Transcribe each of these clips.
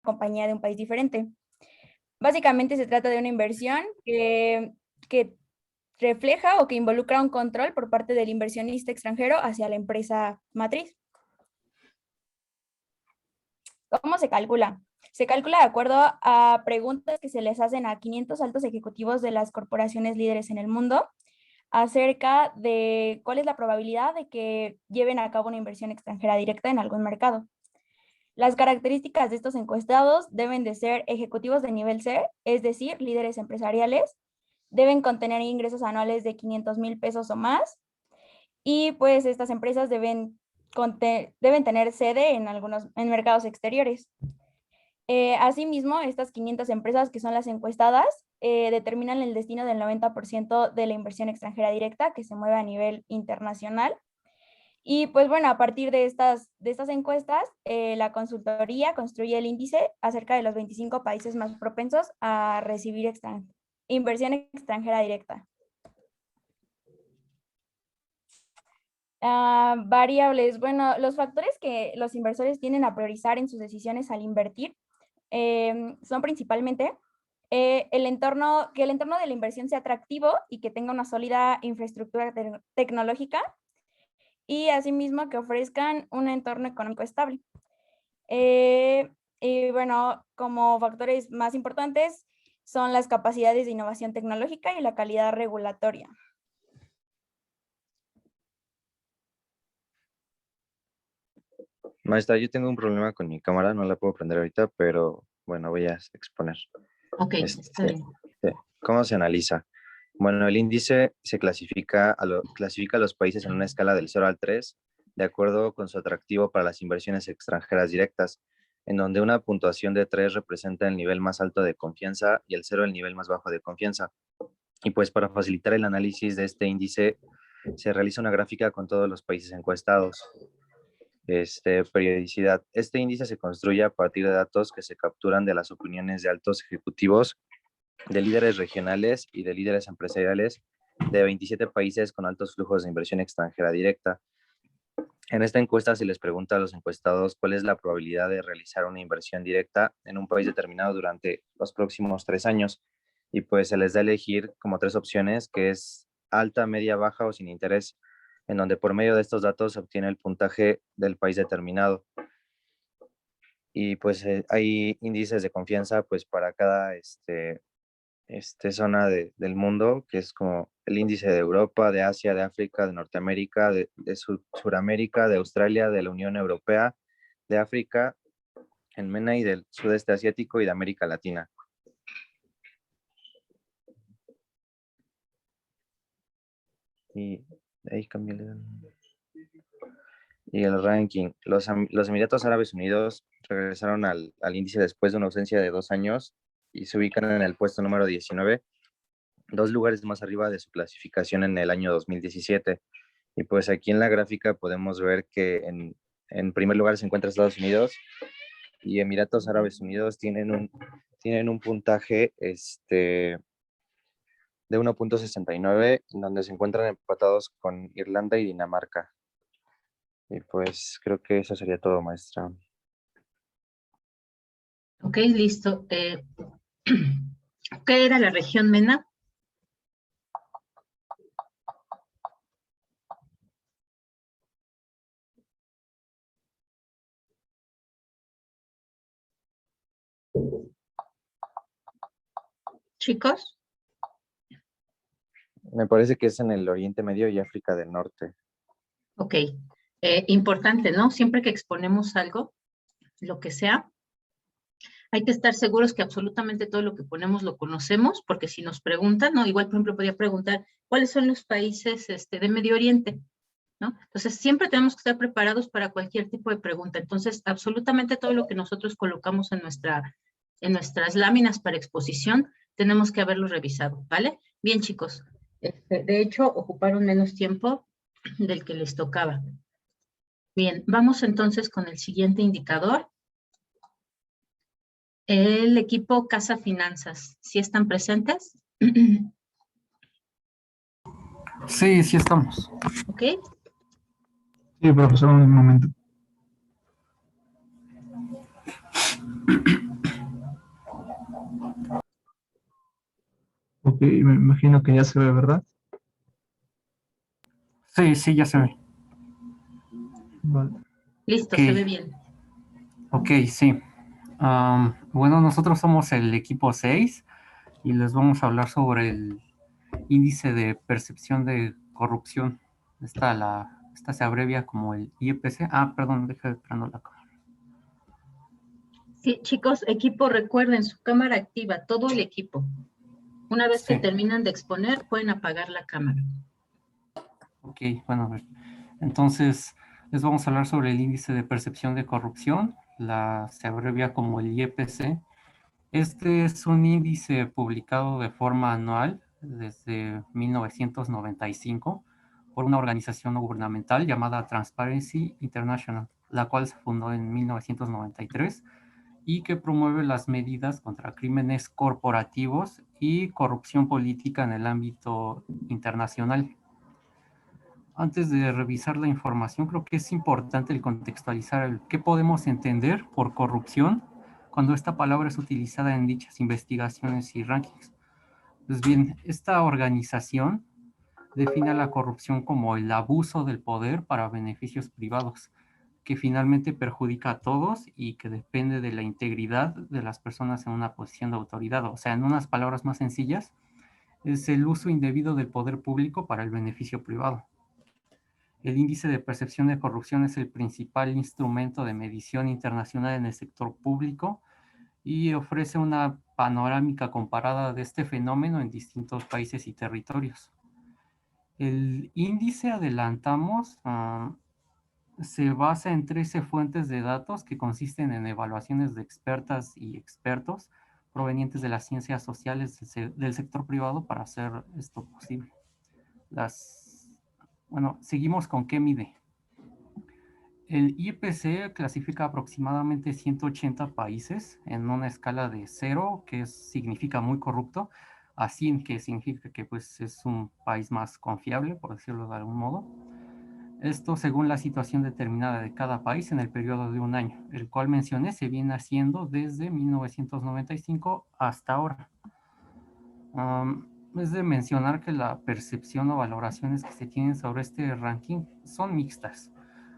compañía de un país diferente. Básicamente se trata de una inversión que refleja o que involucra un control por parte del inversionista extranjero hacia la empresa matriz. ¿Cómo se calcula? Se calcula de acuerdo a preguntas que se les hacen a 500 altos ejecutivos de las corporaciones líderes en el mundo acerca de cuál es la probabilidad de que lleven a cabo una inversión extranjera directa en algún mercado. Las características de estos encuestados deben de ser ejecutivos de nivel C, es decir, líderes empresariales, deben contener ingresos anuales de 500,000 pesos o más, y pues estas empresas deben tener sede en mercados exteriores. Asimismo, estas 500 empresas que son las encuestadas determinan el destino del 90% de la inversión extranjera directa que se mueve a nivel internacional. Y pues bueno, a partir de estas encuestas, la consultoría construye el índice acerca de los 25 países más propensos a recibir inversión extranjera directa. Variables. Bueno, los factores que los inversores tienen a priorizar en sus decisiones al invertir son principalmente que el entorno de la inversión sea atractivo y que tenga una sólida infraestructura tecnológica, y asimismo que ofrezcan un entorno económico estable. Y bueno, como factores más importantes son las capacidades de innovación tecnológica y la calidad regulatoria. Maestra, yo tengo un problema con mi cámara, no la puedo prender ahorita, pero bueno, voy a exponer. Ok, está bien. ¿Cómo se analiza? Bueno, el índice se clasifica a los países en una escala del 0 al 3, de acuerdo con su atractivo para las inversiones extranjeras directas, en donde una puntuación de 3 representa el nivel más alto de confianza y el 0 el nivel más bajo de confianza. Y pues para facilitar el análisis de este índice, se realiza una gráfica con todos los países encuestados. Periodicidad. Este índice se construye a partir de datos que se capturan de las opiniones de altos ejecutivos, de líderes regionales y de líderes empresariales de 27 países con altos flujos de inversión extranjera directa. En esta encuesta se les pregunta a los encuestados cuál es la probabilidad de realizar una inversión directa en un país determinado durante los próximos 3 años. Y pues se les da a elegir como 3 opciones, que es alta, media, baja o sin interés, en donde por medio de estos datos se obtiene el puntaje del país determinado. Y pues hay índices de confianza pues para cada zona del mundo, que es como el índice de Europa, de Asia, de África, de Norteamérica, de Suramérica, de Australia, de la Unión Europea, de África, en MENA y del sudeste asiático y de América Latina. Y ahí cambié y el ranking. Los Emiratos Árabes Unidos regresaron al índice después de una ausencia de 2 años y se ubican en el puesto número 19, 2 lugares más arriba de su clasificación en el año 2017. Y pues aquí en la gráfica podemos ver que en primer lugar se encuentra Estados Unidos y Emiratos Árabes Unidos tienen un puntaje de 1.69, donde se encuentran empatados con Irlanda y Dinamarca. Y pues creo que eso sería todo, maestra. Ok, listo. ¿Qué era la región MENA? Chicos. Me parece que es en el Oriente Medio y África del Norte. Ok. Importante, ¿no? Siempre que exponemos algo, lo que sea, hay que estar seguros que absolutamente todo lo que ponemos lo conocemos, porque si nos preguntan, ¿no? Igual, por ejemplo, podría preguntar, ¿cuáles son los países de Medio Oriente? ¿No? Entonces, siempre tenemos que estar preparados para cualquier tipo de pregunta. Entonces, absolutamente todo lo que nosotros colocamos en nuestras láminas para exposición, tenemos que haberlo revisado, ¿vale? Bien, chicos. De hecho, ocuparon menos tiempo del que les tocaba. Bien, vamos entonces con el siguiente indicador. El equipo Casa Finanzas, ¿sí están presentes? Sí, sí estamos. ¿Ok? Sí, profesor, un momento. Ok, me imagino que ya se ve, ¿verdad? Sí, sí, ya se ve. Vale. Listo, Ok, se ve bien. ok, sí. Bueno, nosotros somos el equipo 6 y les vamos a hablar sobre el índice de percepción de corrupción. Esta se abrevia como el IPC. Ah, perdón, deja de prender la cámara. Sí, chicos, equipo, recuerden su cámara activa, todo el equipo. Una vez que Sí, terminan de exponer, pueden apagar la cámara. ok, bueno, a ver. Entonces, les vamos a hablar sobre el índice de percepción de corrupción. Se abrevia como el IPC. Este es un índice publicado de forma anual desde 1995 por una organización no gubernamental llamada Transparency International, la cual se fundó en 1993 y que promueve las medidas contra crímenes corporativos y corrupción política en el ámbito internacional. Antes de revisar la información, creo que es importante el contextualizar el qué podemos entender por corrupción cuando esta palabra es utilizada en dichas investigaciones y rankings. Pues bien, esta organización define a la corrupción como el abuso del poder para beneficios privados, que finalmente perjudica a todos y que depende de la integridad de las personas en una posición de autoridad. O sea, en unas palabras más sencillas, es el uso indebido del poder público para el beneficio privado. El índice de percepción de corrupción es el principal instrumento de medición internacional en el sector público y ofrece una panorámica comparada de este fenómeno en distintos países y territorios. El índice, adelantamos, se basa en 13 fuentes de datos que consisten en evaluaciones de expertas y expertos provenientes de las ciencias sociales del sector privado para hacer esto posible. Bueno, seguimos con qué mide. El IPC clasifica aproximadamente 180 países en una escala de 0, que significa muy corrupto, a 100, que significa que pues, es un país más confiable, por decirlo de algún modo. Esto según la situación determinada de cada país en el periodo de un año, el cual mencioné se viene haciendo desde 1995 hasta ahora. Es de mencionar que la percepción o valoraciones que se tienen sobre este ranking son mixtas.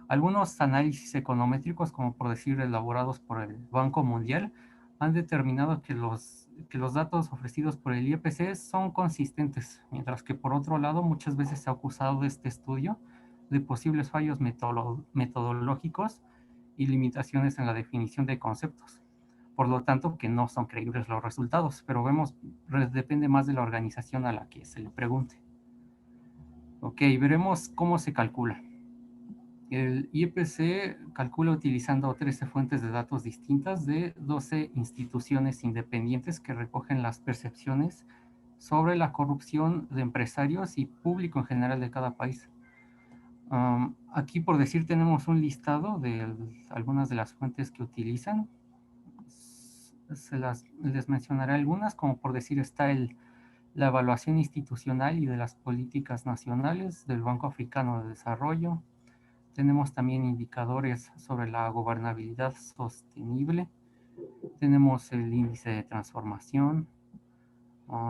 Algunos análisis econométricos, como por decir elaborados por el Banco Mundial, han determinado que los datos ofrecidos por el IPC son consistentes, mientras que por otro lado muchas veces se ha acusado de este estudio de posibles fallos metodológicos y limitaciones en la definición de conceptos. Por lo tanto, que no son creíbles los resultados, pero vemos, depende más de la organización a la que se le pregunte. Ok, veremos cómo se calcula. El IPC calcula utilizando 13 fuentes de datos distintas de 12 instituciones independientes que recogen las percepciones sobre la corrupción de empresarios y público en general de cada país. Aquí, por decir, tenemos un listado de algunas de las fuentes que utilizan. Les mencionaré algunas, como por decir está la evaluación institucional y de las políticas nacionales del Banco Africano de Desarrollo. Tenemos también indicadores sobre la gobernabilidad sostenible. Tenemos el índice de transformación.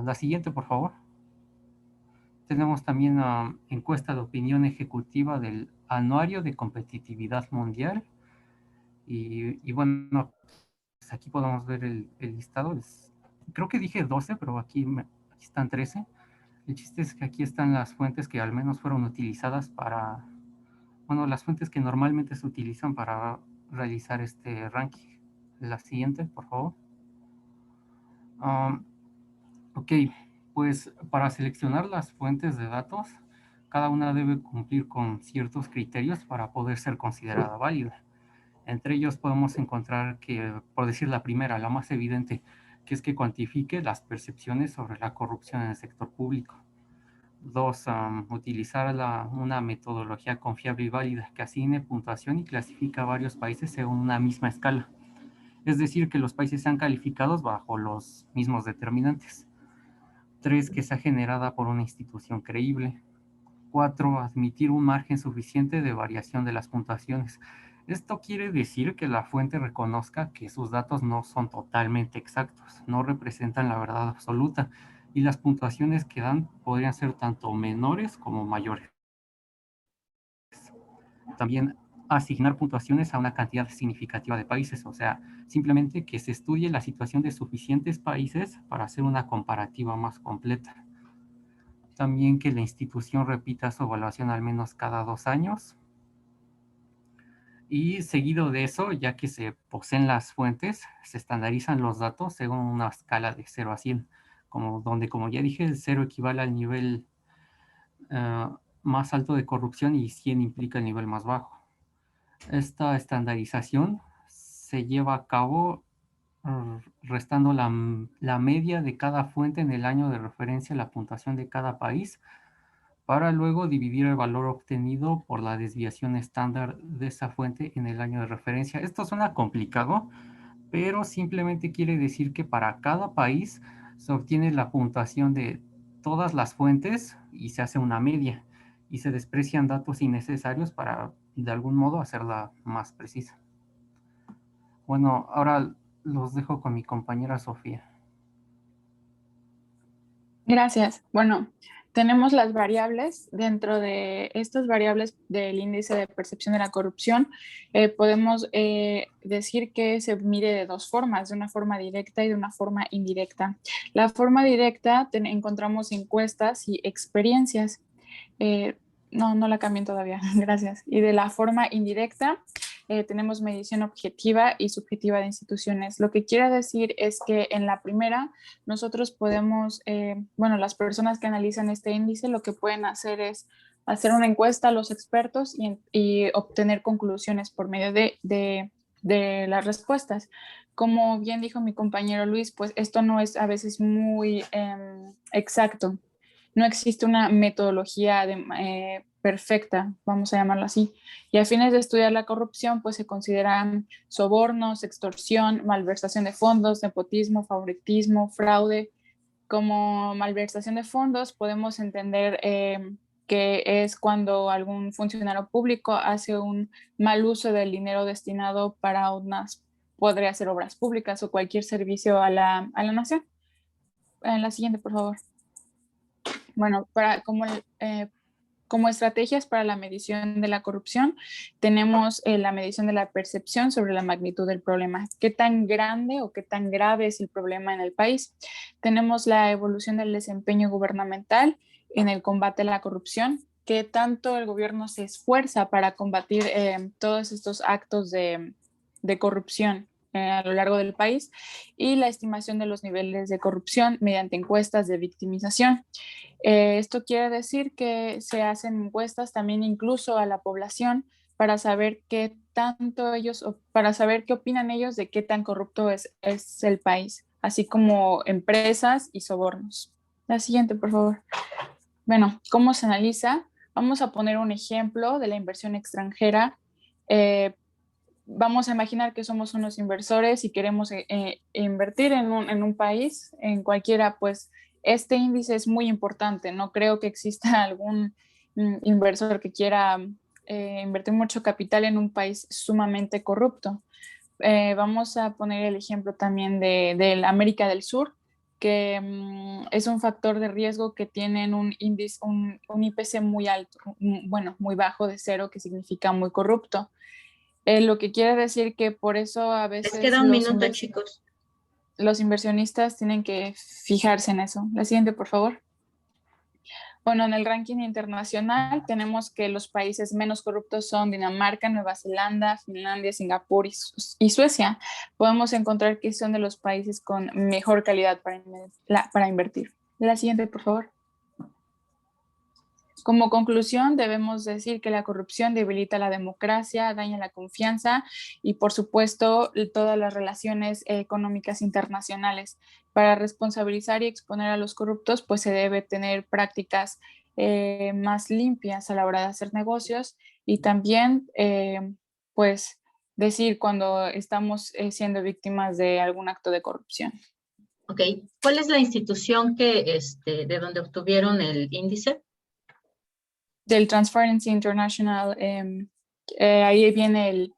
La siguiente, por favor. Tenemos también encuesta de opinión ejecutiva del Anuario de Competitividad Mundial. Y bueno, pues aquí podemos ver el listado. Creo que dije 12, pero aquí están 13. El chiste es que aquí están las fuentes que al menos fueron utilizadas para, bueno, las fuentes que normalmente se utilizan para realizar este ranking. La siguiente, por favor. Ok, pues para seleccionar las fuentes de datos, cada una debe cumplir con ciertos criterios para poder ser considerada válida. Entre ellos podemos encontrar que, por decir la primera, la más evidente, que es que cuantifique las percepciones sobre la corrupción en el sector público. Dos, utilizar una metodología confiable y válida que asigne puntuación y clasifica a varios países según una misma escala. Es decir, que los países sean calificados bajo los mismos determinantes. 3, que sea generada por una institución creíble. 4, admitir un margen suficiente de variación de las puntuaciones. Esto quiere decir que la fuente reconozca que sus datos no son totalmente exactos, no representan la verdad absoluta y las puntuaciones que dan podrían ser tanto menores como mayores. También asignar puntuaciones a una cantidad significativa de países, o sea, simplemente que se estudie la situación de suficientes países para hacer una comparativa más completa. También que la institución repita su evaluación al menos cada 2 años. Y seguido de eso, ya que se poseen las fuentes, se estandarizan los datos según una escala de 0 a 100, donde, como ya dije, el 0 equivale al nivel más alto de corrupción y 100 implica el nivel más bajo. Esta estandarización se lleva a cabo restando la media de cada fuente en el año de referencia a la puntuación de cada país, para luego dividir el valor obtenido por la desviación estándar de esa fuente en el año de referencia. Esto suena complicado, pero simplemente quiere decir que para cada país se obtiene la puntuación de todas las fuentes y se hace una media, y se desprecian datos innecesarios para, de algún modo, hacerla más precisa. Bueno, ahora los dejo con mi compañera Sofía. Gracias. Bueno, tenemos las variables. Dentro de estas variables del índice de percepción de la corrupción, podemos decir que se mide de dos formas, de una forma directa y de una forma indirecta. La forma directa encontramos encuestas y experiencias. No la cambien todavía, gracias. Y de la forma indirecta, tenemos medición objetiva y subjetiva de instituciones. Lo que quiere decir es que en la primera, nosotros podemos, las personas que analizan este índice lo que pueden hacer es hacer una encuesta a los expertos y obtener conclusiones por medio de las respuestas. Como bien dijo mi compañero Luis, pues esto no es a veces muy exacto. No existe una metodología perfecta, vamos a llamarlo así. Y a fines de estudiar la corrupción, pues se consideran sobornos, extorsión, malversación de fondos, nepotismo, favoritismo, fraude. Como malversación de fondos podemos entender que es cuando algún funcionario público hace un mal uso del dinero destinado para podría ser obras públicas o cualquier servicio a la nación. En la siguiente, por favor. Bueno, como estrategias para la medición de la corrupción, tenemos la medición de la percepción sobre la magnitud del problema. ¿Qué tan grande o qué tan grave es el problema en el país? Tenemos la evolución del desempeño gubernamental en el combate a la corrupción. ¿Qué tanto el gobierno se esfuerza para combatir todos estos actos de corrupción a lo largo del país? Y la estimación de los niveles de corrupción mediante encuestas de victimización. Esto quiere decir que se hacen encuestas también incluso a la población para saber qué tanto para saber qué opinan ellos de qué tan corrupto es el país, así como empresas y sobornos. La siguiente, por favor. Bueno, ¿cómo se analiza? Vamos a poner un ejemplo de la inversión extranjera. Vamos a imaginar que somos unos inversores y queremos invertir en un país, en cualquiera, pues este índice es muy importante. No creo que exista algún inversor que quiera invertir mucho capital en un país sumamente corrupto. Vamos a poner el ejemplo también de América del Sur, que es un factor de riesgo que tienen un índice, un IPC muy alto, muy bajo de 0, que significa muy corrupto. Lo que quiere decir que por eso a veces les queda un minuto, chicos. Los inversionistas tienen que fijarse en eso. La siguiente, por favor. Bueno, en el ranking internacional tenemos que los países menos corruptos son Dinamarca, Nueva Zelanda, Finlandia, Singapur y Suecia. Podemos encontrar que son de los países con mejor calidad para invertir. La siguiente, por favor. Como conclusión, debemos decir que la corrupción debilita la democracia, daña la confianza y, por supuesto, todas las relaciones económicas internacionales. Para responsabilizar y exponer a los corruptos, pues se debe tener prácticas más limpias a la hora de hacer negocios y también, pues, decir cuando estamos siendo víctimas de algún acto de corrupción. Ok, ¿cuál es la institución de donde obtuvieron el índice? Del Transparency International, ahí viene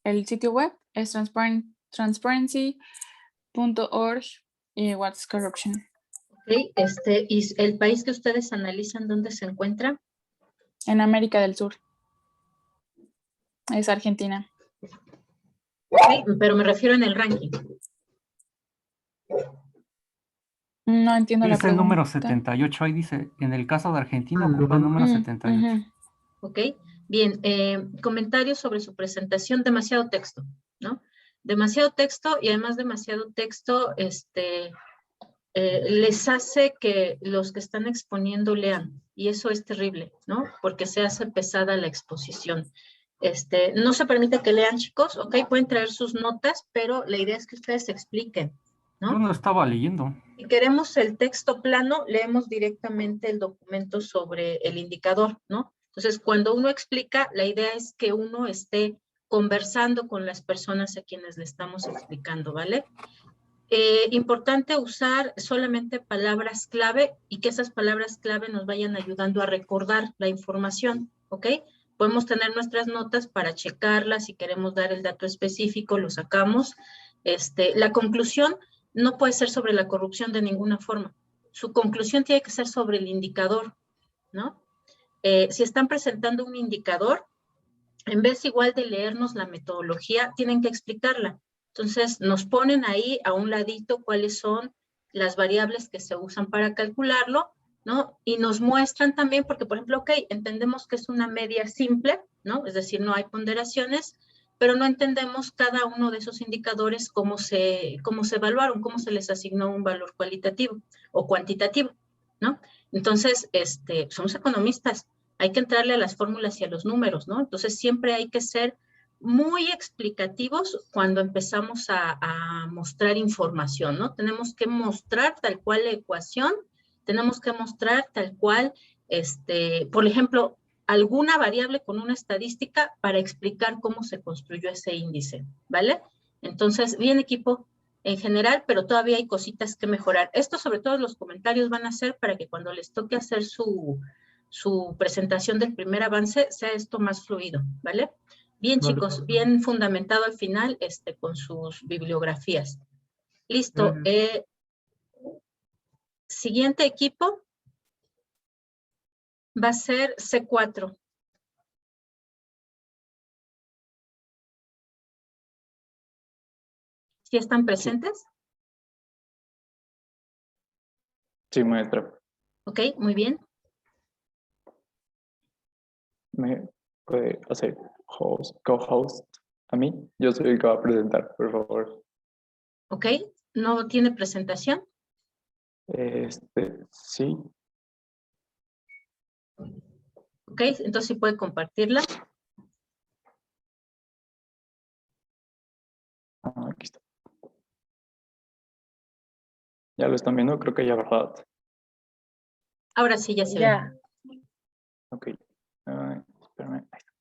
el sitio web, es transparency.org y What's Corruption. Ok, Ok, ¿y el país que ustedes analizan dónde se encuentra? En América del Sur. Es Argentina. Ok, pero me refiero en el ranking. No entiendo la Es el número pregunta. 78, ahí dice, en el caso de Argentina ocupa el número 78. Ujú. Ok, bien, comentarios sobre su presentación, demasiado texto, ¿no? Demasiado texto y además demasiado texto, les hace que los que están exponiendo lean y eso es terrible, ¿no? Porque se hace pesada la exposición. No se permite que lean, chicos, ok, pueden traer sus notas, pero la idea es que ustedes se expliquen, Yo ¿no? no estaba leyendo. Si queremos el texto plano, leemos directamente el documento sobre el indicador, ¿no? Entonces, cuando uno explica, la idea es que uno esté conversando con las personas a quienes le estamos explicando, ¿vale? Importante usar solamente palabras clave y que esas palabras clave nos vayan ayudando a recordar la información, ¿ok? Podemos tener nuestras notas para checarlas, si queremos dar el dato específico, lo sacamos. La conclusión no puede ser sobre la corrupción de ninguna forma. Su conclusión tiene que ser sobre el indicador, ¿no? Si están presentando un indicador, en vez igual de leernos la metodología, tienen que explicarla. Entonces, nos ponen ahí a un ladito cuáles son las variables que se usan para calcularlo, ¿no? Y nos muestran también, porque por ejemplo, ok, entendemos que es una media simple, ¿no? Es decir, no hay ponderaciones, pero no entendemos cada uno de esos indicadores cómo se evaluaron, cómo se les asignó un valor cualitativo o cuantitativo, ¿no? Entonces, somos economistas, hay que entrarle a las fórmulas y a los números, ¿no? Entonces siempre hay que ser muy explicativos cuando empezamos a mostrar información, ¿no? Tenemos que mostrar tal cual la ecuación, tenemos que mostrar tal cual, por ejemplo, alguna variable con una estadística para explicar cómo se construyó ese índice, ¿vale? Entonces, bien equipo en general, pero todavía hay cositas que mejorar. Esto sobre todo los comentarios van a ser para que cuando les toque hacer su presentación del primer avance sea esto más fluido, ¿vale? Bien, Vale. chicos, bien fundamentado al final con sus bibliografías. Listo. Gracias. Siguiente equipo va a ser C4. ¿Sí están presentes? Sí, maestra. Ok, muy bien. ¿Me puede hacer co-host a mí? Yo soy el que va a presentar, por favor. Ok, ¿no tiene presentación? Sí. Ok, entonces sí puede compartirla. Aquí está. Ya lo están viendo, creo que ya, ¿verdad? Ahora sí ya se ve. Ya. Ok. Espérame. Ahí está.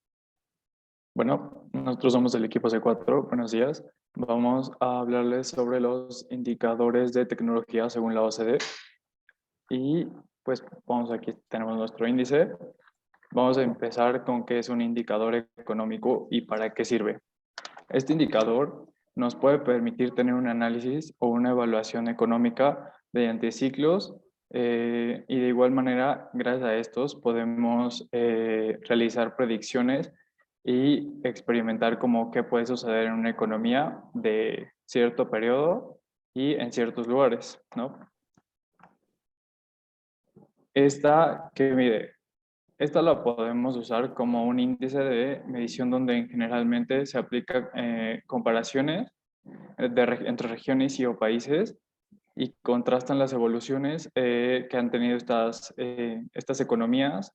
Bueno, nosotros somos el equipo C4. Buenos días. Vamos a hablarles sobre los indicadores de tecnología según la OCDE. Y pues vamos, aquí tenemos nuestro índice. Vamos a empezar con qué es un indicador económico y para qué sirve. Este indicador nos puede permitir tener un análisis o una evaluación económica mediante ciclos y de igual manera, gracias a estos, podemos realizar predicciones y experimentar como qué puede suceder en una economía de cierto periodo y en ciertos lugares, ¿no? Esta que mide, esta la podemos usar como un índice de medición donde generalmente se aplica comparaciones entre regiones y o países y contrastan las evoluciones que han tenido estas economías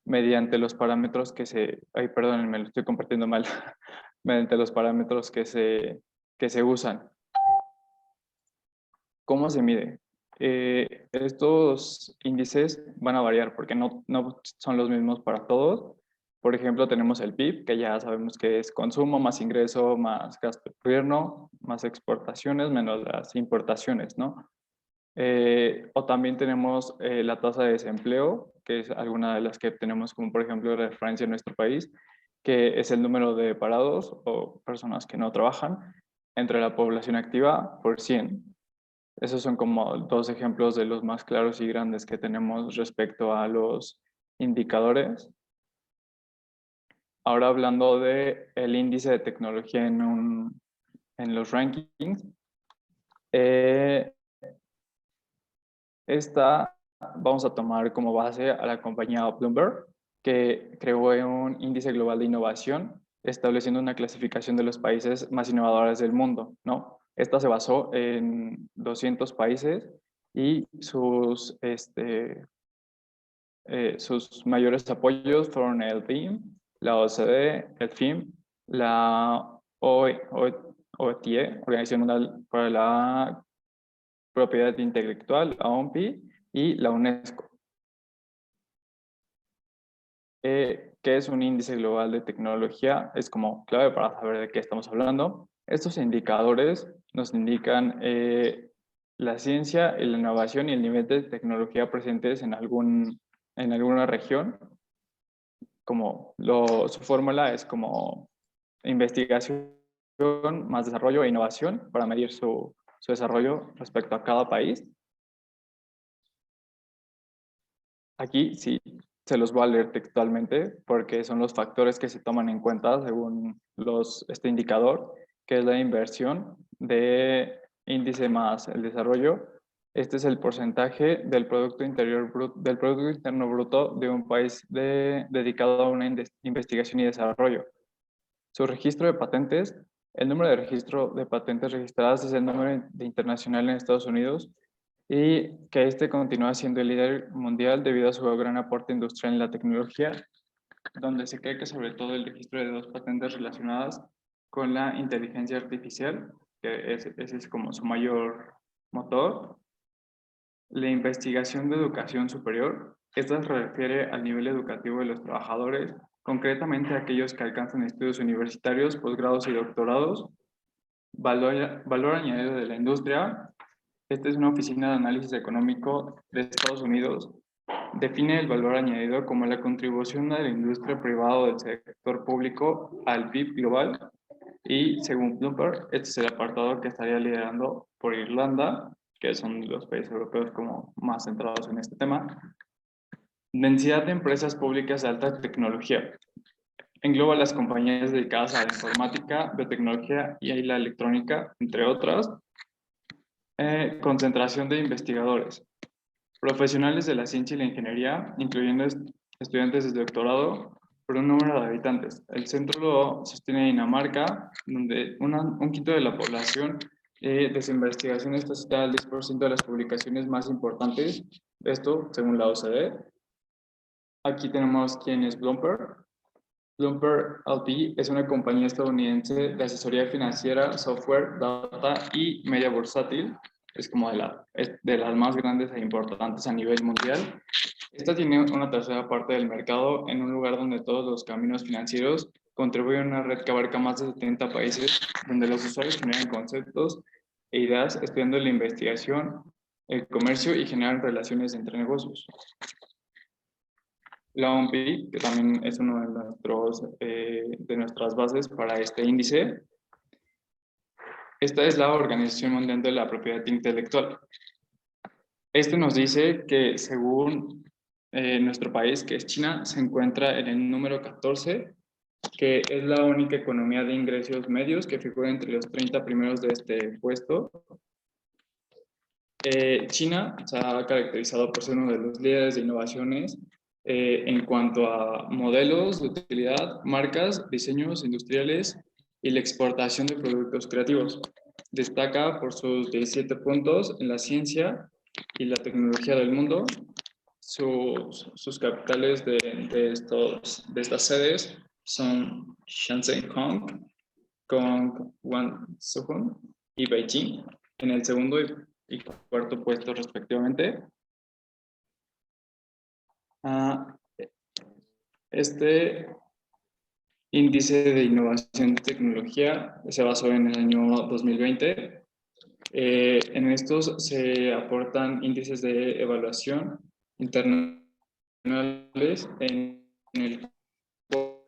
mediante los parámetros que se... Ay, perdón, me lo estoy compartiendo mal. Mediante los parámetros que se usan. ¿Cómo se mide? Estos índices van a variar porque no son los mismos para todos. Por ejemplo, tenemos el PIB, que ya sabemos que es consumo más ingreso, más gasto del gobierno, más exportaciones, menos las importaciones, ¿no? O también tenemos la tasa de desempleo, que es alguna de las que tenemos como, por ejemplo, referencia en nuestro país, que es el número de parados o personas que no trabajan entre la población activa por 100. Esos son como dos ejemplos de los más claros y grandes que tenemos respecto a los indicadores. Ahora hablando de el índice de tecnología en los rankings. Esta vamos a tomar como base a la compañía Bloomberg, que creó un índice global de innovación, estableciendo una clasificación de los países más innovadores del mundo, ¿no? Esta se basó en 200 países y sus mayores apoyos fueron el BIM, la OCDE, el FIM, la OIT, Organización Mundial para la Propiedad Intelectual, la OMPI, y la UNESCO. ¿Qué es un índice global de tecnología? Es como clave para saber de qué estamos hablando. Estos indicadores nos indican la ciencia y la innovación y el nivel de tecnología presentes en alguna región. Su fórmula es como investigación más desarrollo e innovación para medir su desarrollo respecto a cada país. Aquí sí se los voy a leer textualmente porque son los factores que se toman en cuenta según este indicador, que es la inversión de índice más el desarrollo. Este es el porcentaje del Producto Interno Bruto de un país dedicado a una investigación y desarrollo. Su registro de patentes, el número de registro de patentes registradas es el número internacional en Estados Unidos y que este continúa siendo el líder mundial debido a su gran aporte industrial en la tecnología, donde se cree que sobre todo el registro de 2 patentes relacionadas con la inteligencia artificial, que ese es como su mayor motor. La investigación de educación superior, esta se refiere al nivel educativo de los trabajadores, concretamente aquellos que alcanzan estudios universitarios, posgrados y doctorados. Valor añadido de la industria. Esta es una oficina de análisis económico de Estados Unidos. Define el valor añadido como la contribución de la industria privada o del sector público al PIB global. Y según Bloomberg, este es el apartado que estaría liderando por Irlanda, que son los países europeos como más centrados en este tema. Densidad de empresas públicas de alta tecnología. Engloba las compañías dedicadas a la informática, biotecnología y la electrónica, entre otras. Concentración de investigadores. Profesionales de la ciencia y la ingeniería, incluyendo estudiantes de doctorado, por un número de habitantes. El centro lo sostiene Dinamarca, donde un quinto de la población de su investigación está citada al 10% de las publicaciones más importantes. Esto según la OCDE. Aquí tenemos quién es Bloomberg. Bloomberg LP es una compañía estadounidense de asesoría financiera, software, data y media bursátil. Es como de las más grandes e importantes a nivel mundial. Esta tiene una tercera parte del mercado en un lugar donde todos los caminos financieros contribuyen a una red que abarca más de 70 países, donde los usuarios generan conceptos e ideas estudiando la investigación, el comercio y generan relaciones entre negocios. La OMPI, que también es uno de nuestras bases para este índice. Esta es la Organización Mundial de la Propiedad Intelectual. Este nos dice que según nuestro país, que es China, se encuentra en el número 14, que es la única economía de ingresos medios que figura entre los 30 primeros de este puesto. China se ha caracterizado por ser uno de los líderes de innovaciones en cuanto a modelos de utilidad, marcas, diseños industriales y la exportación de productos creativos. Destaca por sus 17 puntos en la ciencia y la tecnología del mundo. Sus capitales de estas sedes son Shenzhen, Hong Kong, Guangzhou y Beijing, en el segundo y cuarto puesto respectivamente. Este índice de innovación y tecnología se basó en el año 2020. En estos se aportan índices de evaluación internacionales en el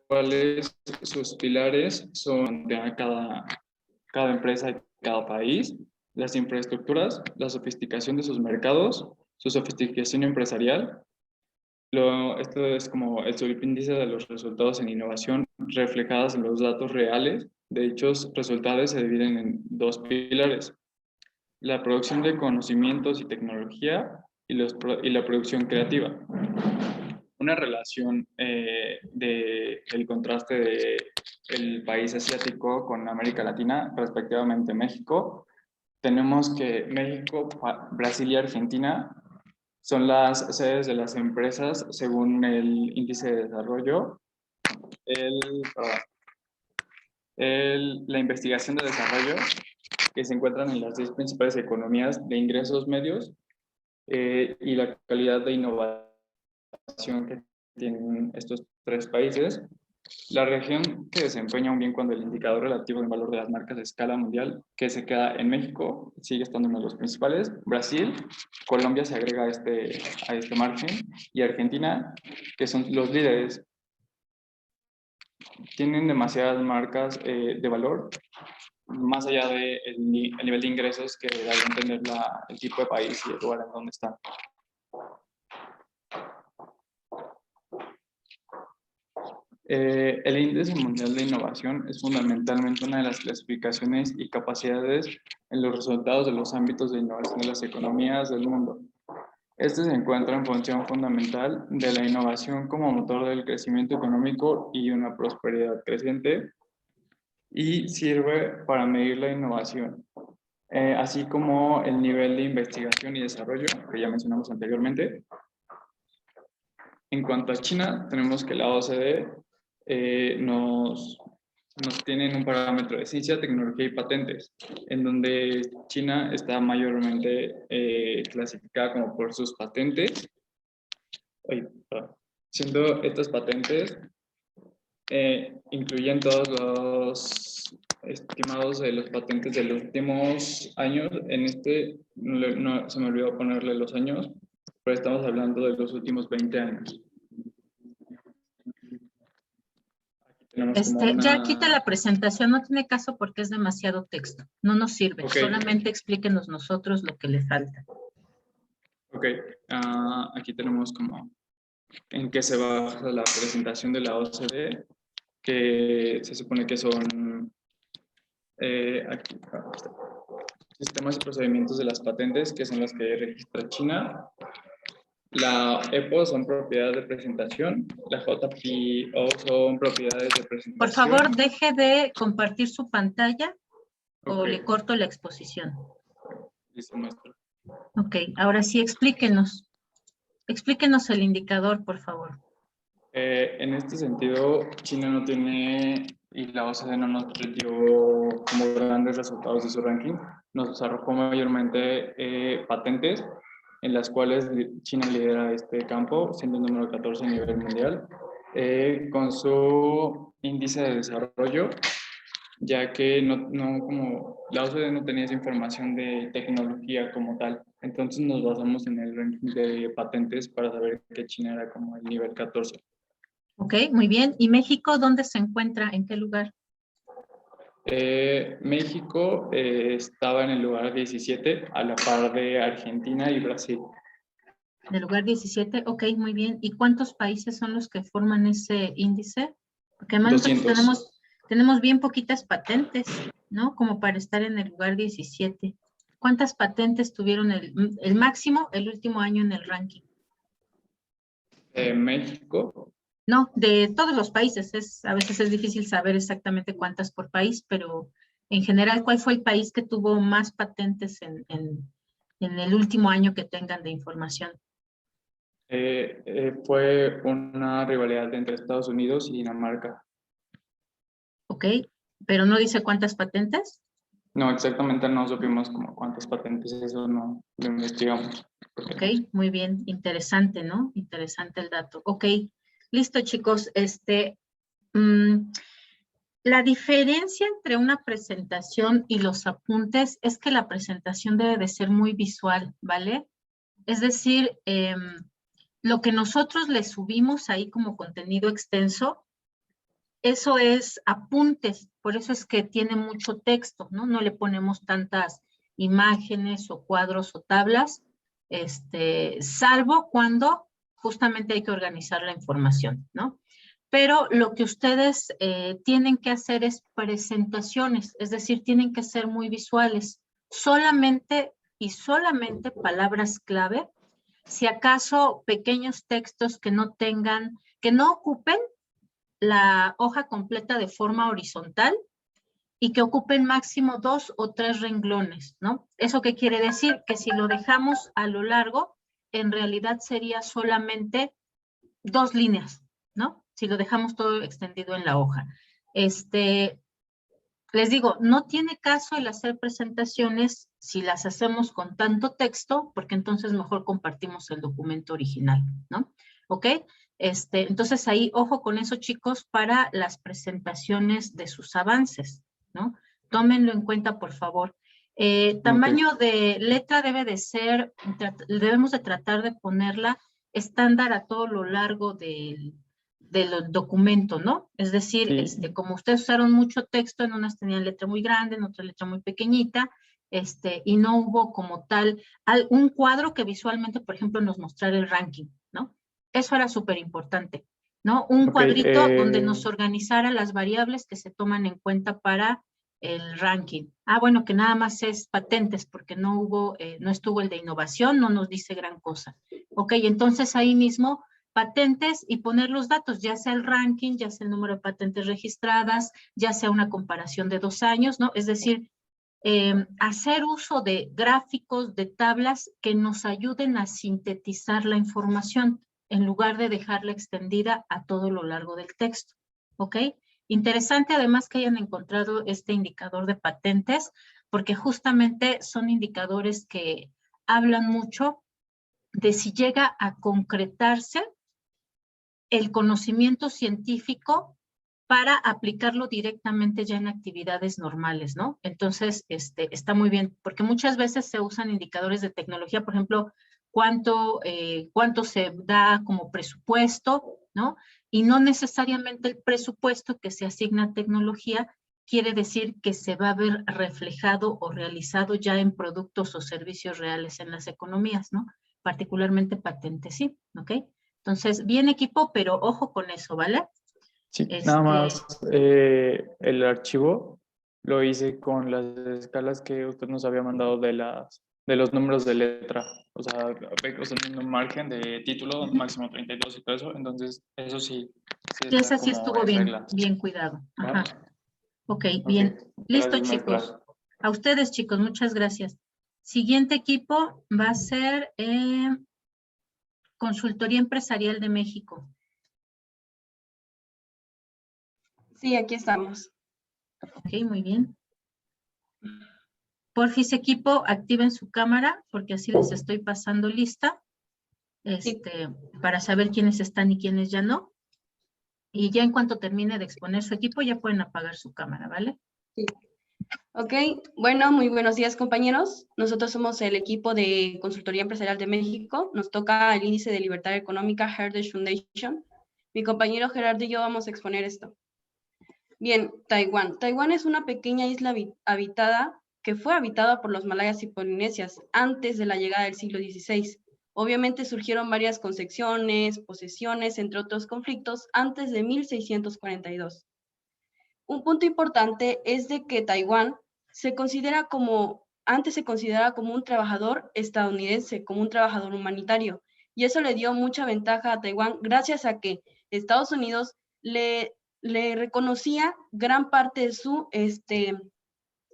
cuales sus pilares son de cada empresa y cada país. las infraestructuras, la sofisticación de sus mercados, su sofisticación empresarial. Esto es como el subíndice de los resultados en innovación reflejadas en los datos reales. De dichos resultados se dividen en dos pilares: la producción de conocimientos y tecnología y la producción creativa. Una relación del contraste del país asiático con América Latina, respectivamente México. Tenemos que México, Brasil y Argentina son las sedes de las empresas según el índice de desarrollo. La investigación de desarrollo, que se encuentran en las 10 principales economías de ingresos medios, y la calidad de innovación que tienen estos tres países. La región que desempeña un bien cuando el indicador relativo en valor de las marcas de escala mundial, que se queda en México, sigue estando uno de los principales. Brasil, Colombia se agrega a este margen, y Argentina, que son los líderes. Tienen demasiadas marcas de valor, más allá del nivel de ingresos que deben tener el tipo de país y el lugar en donde están. El Índice Mundial de Innovación es fundamentalmente una de las clasificaciones y capacidades en los resultados de los ámbitos de innovación de las economías del mundo. Este se encuentra en función fundamental de la innovación como motor del crecimiento económico y una prosperidad creciente, y sirve para medir la innovación, así como el nivel de investigación y desarrollo que ya mencionamos anteriormente. En cuanto a China, tenemos que la OCDE nos tienen un parámetro de ciencia, tecnología y patentes, en donde China está mayormente clasificada como por sus patentes, siendo estas patentes incluyen todos los estimados de los patentes de los últimos años. En no se me olvidó ponerle los años, pero estamos hablando de los últimos 20 años. Ya quita la presentación, no tiene caso porque es demasiado texto, no nos sirve, Okay. Solamente explíquenos nosotros lo que le falta. Ok, aquí tenemos como en qué se basa la presentación de la OCDE, que se supone que son aquí está. Sistemas y procedimientos de las patentes, que son las que registra China. La EPO son propiedades de presentación, la JPO son propiedades de presentación. Por favor, deje de compartir su pantalla o Ok. le corto la exposición. Listo, maestro. Ok, ahora sí, explíquenos. Explíquenos el indicador, por favor. En este sentido, China no tiene, y la OCDE no nos dio como grandes resultados de su ranking. Nos arrojó mayormente patentes, en las cuales China lidera este campo, siendo el número 14 a nivel mundial, con su índice de desarrollo, ya que como la OCDE no tenía esa información de tecnología como tal. Entonces nos basamos en el ranking de patentes para saber que China era como el nivel 14. Ok, muy bien. ¿Y México dónde se encuentra? ¿En qué lugar? México estaba en el lugar 17, a la par de Argentina y Brasil. ¿Del lugar 17? Ok, muy bien. ¿Y cuántos países son los que forman ese índice? Porque además 200. nosotros tenemos bien poquitas patentes, ¿no? Como para estar en el lugar 17. ¿Cuántas patentes tuvieron el máximo el último año en el ranking? México. No, de todos los países. A veces es difícil saber exactamente cuántas por país, pero en general, ¿cuál fue el país que tuvo más patentes en el último año que tengan de información? Fue una rivalidad entre Estados Unidos y Dinamarca. Ok, pero no dice cuántas patentes. No, exactamente no supimos como cuántas patentes, eso no lo investigamos. Ok, muy bien, interesante, ¿no? Interesante el dato. Ok, listo chicos. La diferencia entre una presentación y los apuntes es que la presentación debe de ser muy visual, ¿vale? Es decir, lo que nosotros le subimos ahí como contenido extenso, eso es apuntes, por eso es que tiene mucho texto, ¿no? No le ponemos tantas imágenes o cuadros o tablas, salvo cuando justamente hay que organizar la información, ¿no? Pero lo que ustedes tienen que hacer es presentaciones, es decir, tienen que ser muy visuales, solamente y solamente palabras clave, si acaso pequeños textos que no tengan, que no ocupen la hoja completa de forma horizontal y que ocupen máximo 2 o 3 renglones, ¿no? ¿Eso qué quiere decir? Que si lo dejamos a lo largo, en realidad sería solamente 2 líneas, ¿no? Si lo dejamos todo extendido en la hoja. Les digo, no tiene caso el hacer presentaciones si las hacemos con tanto texto, porque entonces mejor compartimos el documento original, ¿no? ¿Ok? Entonces ahí, ojo con eso, chicos, para las presentaciones de sus avances, ¿no? Tómenlo en cuenta, por favor. Tamaño de letra debe de ser, debemos de tratar de ponerla estándar a todo lo largo del documento, ¿no? Es decir, Sí. como ustedes usaron mucho texto, en unas tenían letra muy grande, en otras letra muy pequeñita, y no hubo como tal un cuadro que visualmente, por ejemplo, nos mostrara el ranking, ¿no? Eso era súper importante, ¿no? Un cuadrito donde nos organizara las variables que se toman en cuenta para el ranking. Ah, bueno, que nada más es patentes, porque no hubo, no estuvo el de innovación, no nos dice gran cosa. Ok, entonces ahí mismo patentes y poner los datos, ya sea el ranking, ya sea el número de patentes registradas, ya sea una comparación de 2 años, ¿no? Es decir, hacer uso de gráficos, de tablas que nos ayuden a sintetizar la información en lugar de dejarla extendida a todo lo largo del texto, ¿ok? Interesante además que hayan encontrado este indicador de patentes, porque justamente son indicadores que hablan mucho de si llega a concretarse el conocimiento científico para aplicarlo directamente ya en actividades normales, ¿no? Entonces, está muy bien, porque muchas veces se usan indicadores de tecnología, por ejemplo, cuánto se da como presupuesto, ¿no? Y no necesariamente el presupuesto que se asigna a tecnología quiere decir que se va a ver reflejado o realizado ya en productos o servicios reales en las economías, ¿no? Particularmente patentes, sí, ¿ok? Entonces, bien equipo, pero ojo con eso, ¿vale? Sí, nada más el archivo lo hice con las escalas que usted nos había mandado de los números de letra. O sea, en un margen de título máximo 32 y todo eso. Entonces, eso sí. Sí, está esa sí como estuvo en bien, regla. bien cuidado. Ajá. ¿Va? Ok, bien. Listo, Gracias, chicos. maestra. A ustedes, chicos, muchas gracias. Siguiente equipo va a ser Consultoría Empresarial de México. Sí, aquí estamos. Ok, muy bien. Porfis, equipo, activen su cámara porque así les estoy pasando lista para saber quiénes están y quiénes ya no. Y ya en cuanto termine de exponer su equipo, ya pueden apagar su cámara, ¿vale? Sí. Ok, bueno, muy buenos días, compañeros. Nosotros somos el equipo de Consultoría Empresarial de México. Nos toca el índice de libertad económica Heritage Foundation. Mi compañero Gerardo y yo vamos a exponer esto. Bien, Taiwán. Taiwán es una pequeña isla habitada que fue habitada por los malayas y polinesias antes de la llegada del siglo XVI. Obviamente surgieron varias concesiones, posesiones, entre otros conflictos, antes de 1642. Un punto importante es de que Taiwán antes se consideraba como un trabajador estadounidense, como un trabajador humanitario, y eso le dio mucha ventaja a Taiwán gracias a que Estados Unidos le reconocía gran parte de su,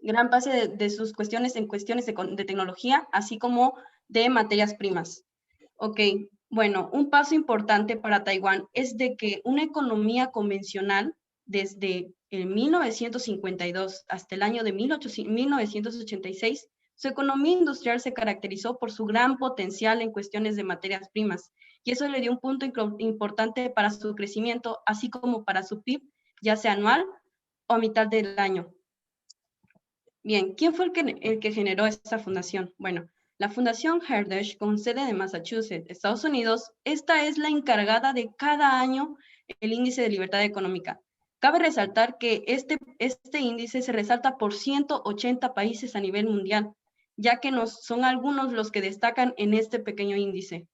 gran parte de sus cuestiones en cuestiones de tecnología, así como de materias primas. Ok, bueno, un paso importante para Taiwán es de que una economía convencional desde el 1952 hasta el año de 1986, su economía industrial se caracterizó por su gran potencial en cuestiones de materias primas, y eso le dio un punto importante para su crecimiento, así como para su PIB, ya sea anual o a mitad del año. Bien, ¿quién fue el que generó esta fundación? Bueno, la Fundación Heritage, con sede en Massachusetts, Estados Unidos, esta es la encargada de cada año el índice de libertad económica. Cabe resaltar que este índice se resalta por 180 países a nivel mundial, ya que son algunos los que destacan en este pequeño índice.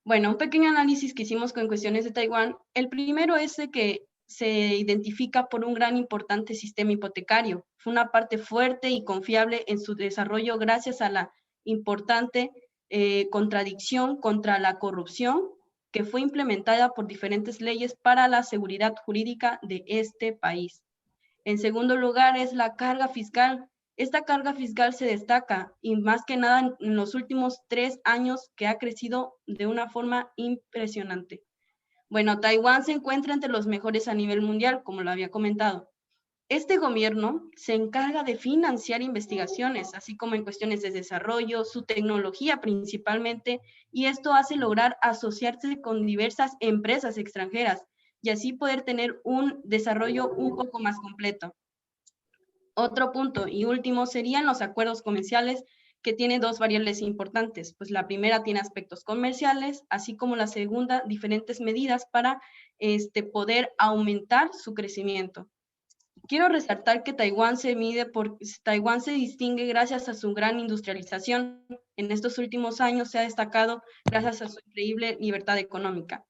Bueno, un pequeño análisis que hicimos con cuestiones de Taiwán. El primero es de que se identifica por un gran importante sistema hipotecario. Fue una parte fuerte y confiable en su desarrollo gracias a la importante contradicción contra la corrupción que fue implementada por diferentes leyes para la seguridad jurídica de este país. En segundo lugar es la carga fiscal. Esta carga fiscal se destaca y más que nada en los últimos 3 años que ha crecido de una forma impresionante. Bueno, Taiwán se encuentra entre los mejores a nivel mundial, como lo había comentado. Este gobierno se encarga de financiar investigaciones, así como en cuestiones de desarrollo, su tecnología principalmente, y esto hace lograr asociarse con diversas empresas extranjeras y así poder tener un desarrollo un poco más completo. Otro punto y último serían los acuerdos comerciales, que tiene dos variables importantes. Pues la primera tiene aspectos comerciales, así como la segunda, diferentes medidas para poder aumentar su crecimiento. Quiero resaltar que Taiwán se distingue gracias a su gran industrialización. En estos últimos años se ha destacado gracias a su increíble libertad económica.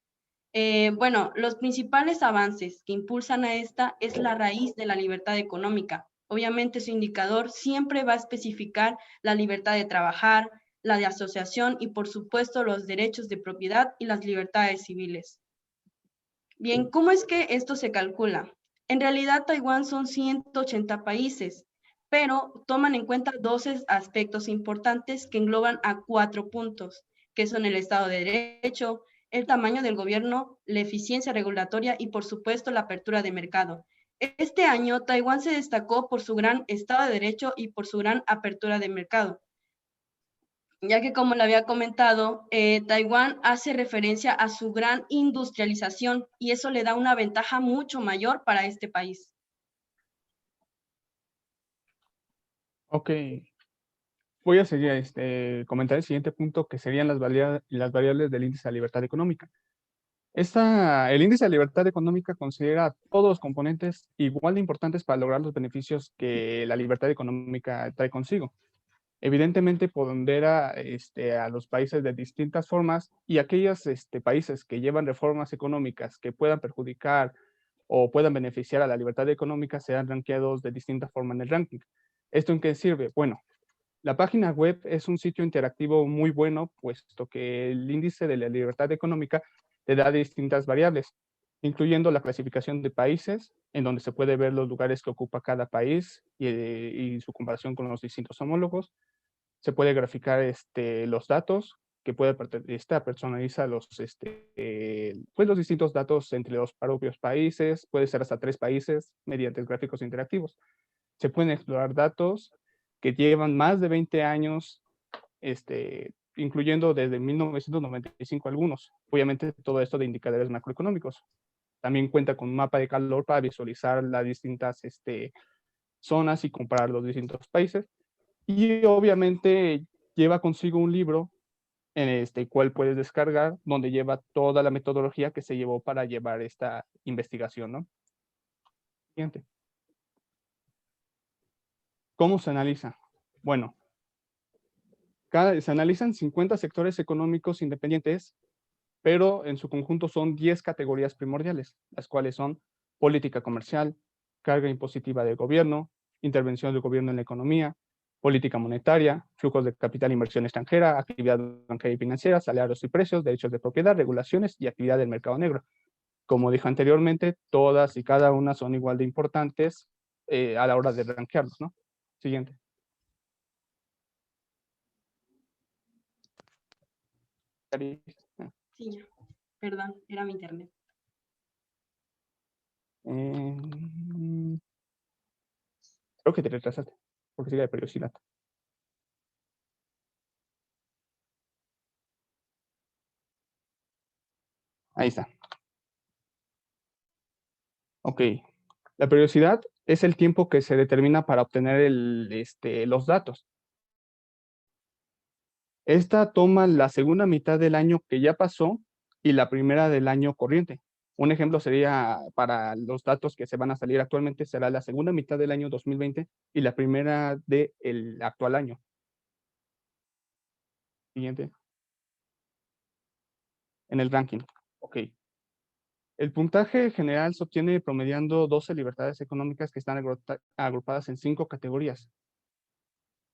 Bueno, los principales avances que impulsan a esta es la raíz de la libertad económica. Obviamente su indicador siempre va a especificar la libertad de trabajar, la de asociación y por supuesto los derechos de propiedad y las libertades civiles. Bien, ¿cómo es que esto se calcula? En realidad Taiwán son 180 países, pero toman en cuenta 12 aspectos importantes que engloban a 4 puntos, que son el Estado de Derecho, el tamaño del gobierno, la eficiencia regulatoria y por supuesto la apertura de mercado. Este año Taiwán se destacó por su gran Estado de Derecho y por su gran apertura de mercado, ya que como le había comentado, Taiwán hace referencia a su gran industrialización y eso le da una ventaja mucho mayor para este país. Ok, voy a seguir comentar el siguiente punto, que serían las variables del índice de libertad económica. El índice de libertad económica considera todos los componentes igual de importantes para lograr los beneficios que la libertad económica trae consigo. Evidentemente pondera a los países de distintas formas y aquellos países que llevan reformas económicas que puedan perjudicar o puedan beneficiar a la libertad económica serán rankeados de distinta forma en el ranking. ¿Esto en qué sirve? Bueno, la página web es un sitio interactivo muy bueno, puesto que el índice de la libertad económica te da distintas variables, incluyendo la clasificación de países, en donde se puede ver los lugares que ocupa cada país y su comparación con los distintos homólogos. Se puede graficar los datos, que puede personalizar pues los distintos datos entre los propios países, puede ser hasta 3 países mediante gráficos interactivos. Se pueden explorar datos que llevan más de 20 años, incluyendo desde 1995 algunos. Obviamente todo esto de indicadores macroeconómicos. También cuenta con un mapa de calor para visualizar las distintas zonas y comparar los distintos países. Y obviamente lleva consigo un libro en el cual puedes descargar, donde lleva toda la metodología que se llevó para llevar esta investigación, ¿no? Siguiente. ¿Cómo se analiza? Bueno, se analizan 50 sectores económicos independientes, pero en su conjunto son 10 categorías primordiales, las cuales son política comercial, carga impositiva del gobierno, intervención del gobierno en la economía, política monetaria, flujos de capital e inversión extranjera, actividad bancaria y financiera, salarios y precios, derechos de propiedad, regulaciones y actividad del mercado negro. Como dije anteriormente, todas y cada una son igual de importantes a la hora de rankearlos, ¿no? Siguiente. Sí, perdón, era mi internet. Creo que te retrasaste, porque sigue de periodicidad. Ahí está. Ok. La periodicidad es el tiempo que se determina para obtener los datos. Esta toma la segunda mitad del año que ya pasó y la primera del año corriente. Un ejemplo sería para los datos que se van a salir actualmente, será la segunda mitad del año 2020 y la primera del actual año. Siguiente. En el ranking. Ok. El puntaje general se obtiene promediando 12 libertades económicas que están agrupadas en 5 categorías.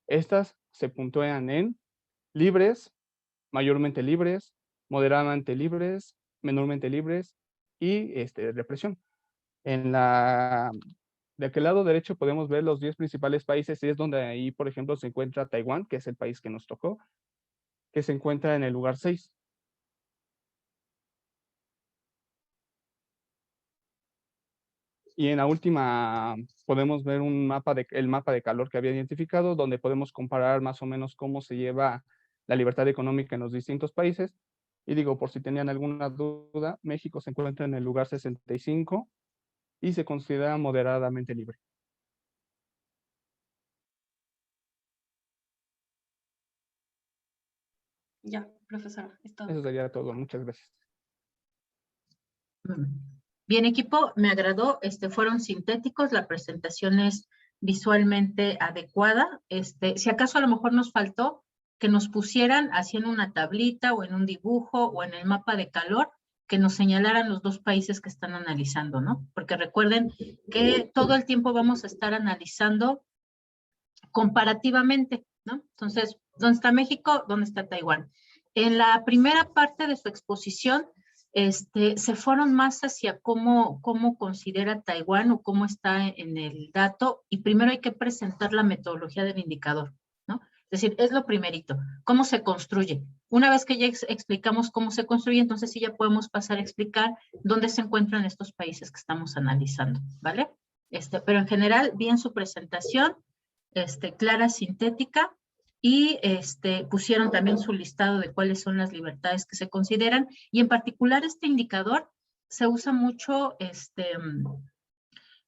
Estas se puntúan en libres, mayormente libres, moderadamente libres, menormente libres y represión. De aquel lado derecho podemos ver los 10 principales países y es donde ahí, por ejemplo, se encuentra Taiwán, que es el país que nos tocó, que se encuentra en el lugar 6. Y en la última podemos ver el mapa de calor que había identificado, donde podemos comparar más o menos cómo se lleva la libertad económica en los distintos países. Y digo, por si tenían alguna duda, México se encuentra en el lugar 65 y se considera moderadamente libre. Ya, profesora, es todo. Eso sería todo. Muchas gracias. Bien, equipo, me agradó. Fueron sintéticos, la presentación es visualmente adecuada. Si acaso a lo mejor nos faltó que nos pusieran haciendo una tablita o en un dibujo o en el mapa de calor, que nos señalaran los dos países que están analizando, ¿no? Porque recuerden que todo el tiempo vamos a estar analizando comparativamente, ¿no? Entonces, ¿dónde está México? ¿Dónde está Taiwán? En la primera parte de su exposición, se fueron más hacia cómo considera Taiwán o cómo está en el dato, y primero hay que presentar la metodología del indicador, ¿no? Es decir, es lo primerito, cómo se construye. Una vez que ya explicamos cómo se construye, entonces sí ya podemos pasar a explicar dónde se encuentran estos países que estamos analizando, ¿vale? Pero en general, bien su presentación, clara, sintética, y pusieron también su listado de cuáles son las libertades que se consideran, y en particular este indicador se usa mucho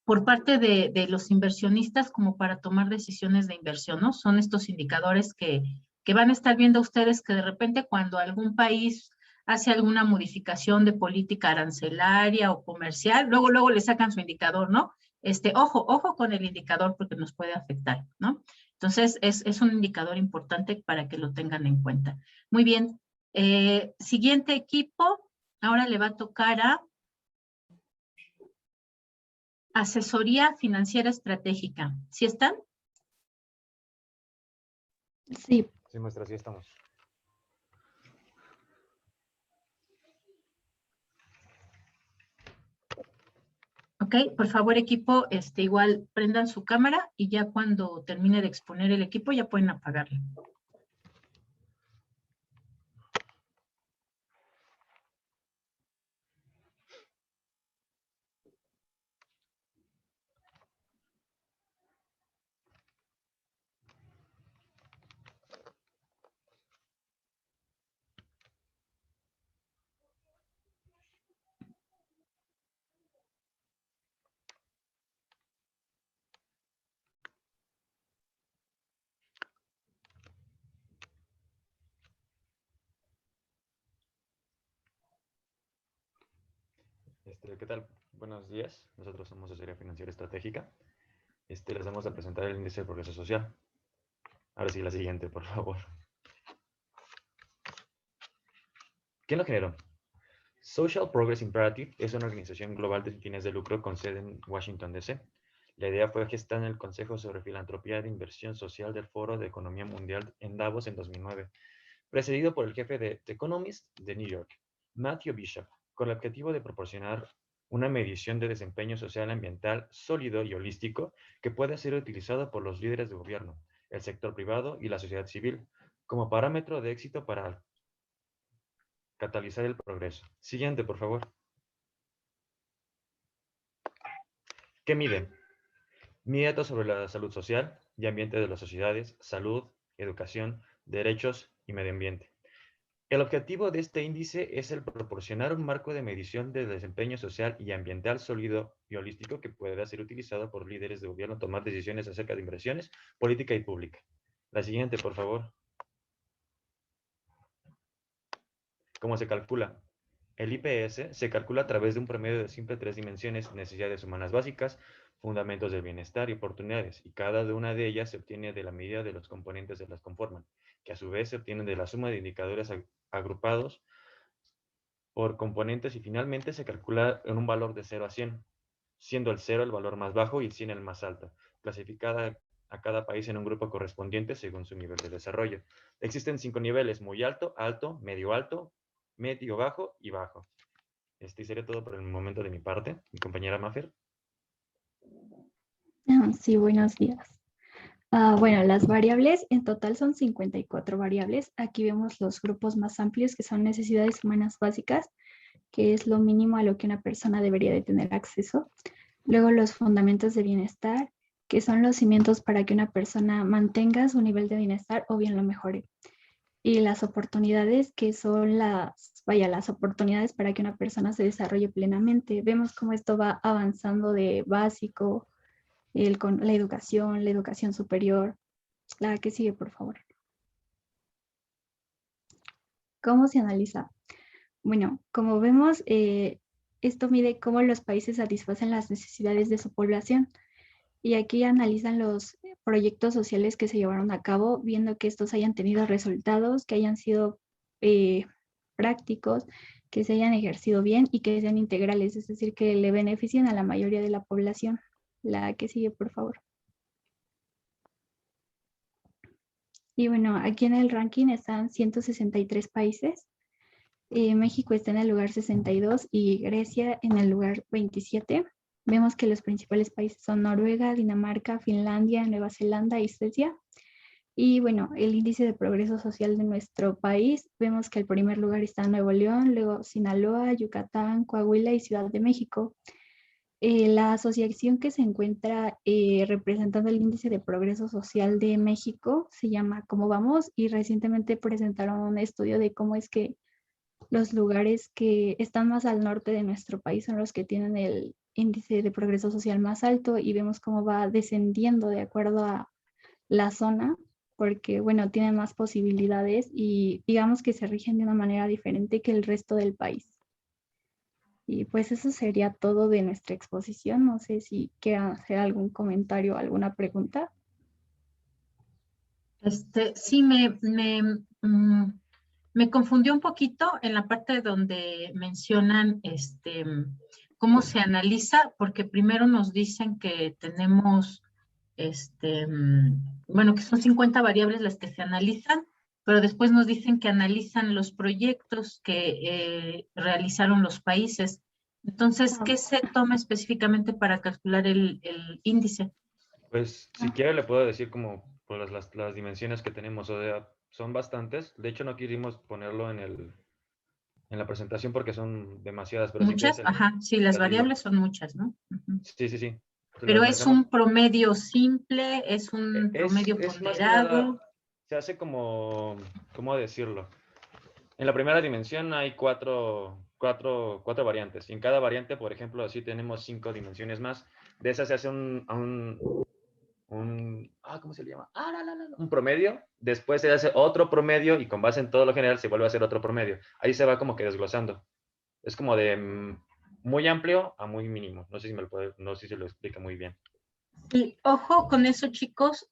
por parte de los inversionistas como para tomar decisiones de inversión, ¿no? Son estos indicadores que van a estar viendo ustedes que de repente cuando algún país hace alguna modificación de política arancelaria o comercial, luego le sacan su indicador, ¿no? Ojo con el indicador porque nos puede afectar, ¿no? Entonces, es un indicador importante para que lo tengan en cuenta. Muy bien. Siguiente equipo, ahora le va a tocar a Asesoría Financiera Estratégica. ¿Sí están? Sí. Sí, maestra, sí estamos. Ok, por favor, equipo, igual prendan su cámara y ya cuando termine de exponer el equipo ya pueden apagarla. ¿Qué tal? Buenos días. Nosotros somos Asesoría Financiera Estratégica. Les vamos a presentar el índice de progreso social. Ahora sí, la siguiente, por favor. ¿Quién lo generó? Social Progress Imperative es una organización global de fines de lucro con sede en Washington, D.C. La idea fue gestar en el Consejo sobre Filantropía de Inversión Social del Foro de Economía Mundial en Davos en 2009, precedido por el jefe de The Economist de New York, Matthew Bishop, con el objetivo de proporcionar una medición de desempeño social y ambiental sólido y holístico que pueda ser utilizado por los líderes de gobierno, el sector privado y la sociedad civil como parámetro de éxito para catalizar el progreso. Siguiente, por favor. ¿Qué mide? Mide datos sobre la salud social y ambiente de las sociedades, salud, educación, derechos y medio ambiente. El objetivo de este índice es el proporcionar un marco de medición de desempeño social y ambiental sólido y holístico que pueda ser utilizado por líderes de gobierno tomar decisiones acerca de inversiones, política y pública. La siguiente, por favor. ¿Cómo se calcula? El IPS se calcula a través de un promedio de siempre 3 dimensiones: necesidades humanas básicas, fundamentos del bienestar y oportunidades, y cada una de ellas se obtiene de la medida de los componentes que las conforman, que a su vez se obtienen de la suma de indicadores agrupados por componentes, y finalmente se calcula en un valor de 0 a 100, siendo el 0 el valor más bajo y el 100 el más alto, clasificada a cada país en un grupo correspondiente según su nivel de desarrollo. Existen 5 niveles: muy alto, alto, medio bajo y bajo. Sería todo por el momento de mi parte. Mi compañera Mafer. Sí, buenos días. Bueno, las variables en total son 54 variables. Aquí vemos los grupos más amplios, que son necesidades humanas básicas, que es lo mínimo a lo que una persona debería de tener acceso. Luego los fundamentos de bienestar, que son los cimientos para que una persona mantenga su nivel de bienestar o bien lo mejore. Y las oportunidades, que son las oportunidades para que una persona se desarrolle plenamente. Vemos cómo esto va avanzando de básico, con la educación superior. La que sigue, por favor. ¿Cómo se analiza? Bueno, como vemos, esto mide cómo los países satisfacen las necesidades de su población. Y aquí analizan los proyectos sociales que se llevaron a cabo, viendo que estos hayan tenido resultados, que hayan sido prácticos, que se hayan ejercido bien y que sean integrales, es decir, que le beneficien a la mayoría de la población. La que sigue, por favor. Y bueno, aquí en el ranking están 163 países. México está en el lugar 62 y Grecia en el lugar 27. Vemos que los principales países son Noruega, Dinamarca, Finlandia, Nueva Zelanda y Suecia. Y bueno, el índice de progreso social de nuestro país, vemos que el primer lugar está Nuevo León, luego Sinaloa, Yucatán, Coahuila y Ciudad de México. La asociación que se encuentra representando el índice de progreso social de México se llama Cómo Vamos, y recientemente presentaron un estudio de cómo es que los lugares que están más al norte de nuestro país son los que tienen el índice de progreso social más alto, y vemos cómo va descendiendo de acuerdo a la zona, porque bueno, tienen más posibilidades y digamos que se rigen de una manera diferente que el resto del país. Y pues eso sería todo de nuestra exposición. No sé si quieran hacer algún comentario o alguna pregunta. Sí, me confundió un poquito en la parte donde mencionan cómo se analiza, porque primero nos dicen que tenemos, bueno, que son 50 variables las que se analizan, pero después nos dicen que analizan los proyectos que realizaron los países. Entonces, ¿qué se toma específicamente para calcular el índice? Pues, si quiere, le puedo decir como por las dimensiones que tenemos. O sea, son bastantes. De hecho, no quisimos ponerlo en la presentación porque son demasiadas. Pero ¿Muchas? si quieres, Ajá, sí, las digo. variables son muchas, ¿no? Sí, sí, sí. Pero es un promedio simple, es un promedio es más que ponderado. nada, se hace como, ¿cómo decirlo? En la primera dimensión hay cuatro variantes. Y en cada variante, por ejemplo, así tenemos 5 dimensiones más. De esas se hace ¿cómo se le llama? Un promedio. Después se hace otro promedio y con base en todo lo general se vuelve a hacer otro promedio. Ahí se va como que desglosando. Es como de muy amplio a muy mínimo. No sé si se lo explica muy bien. Y ojo con eso, chicos,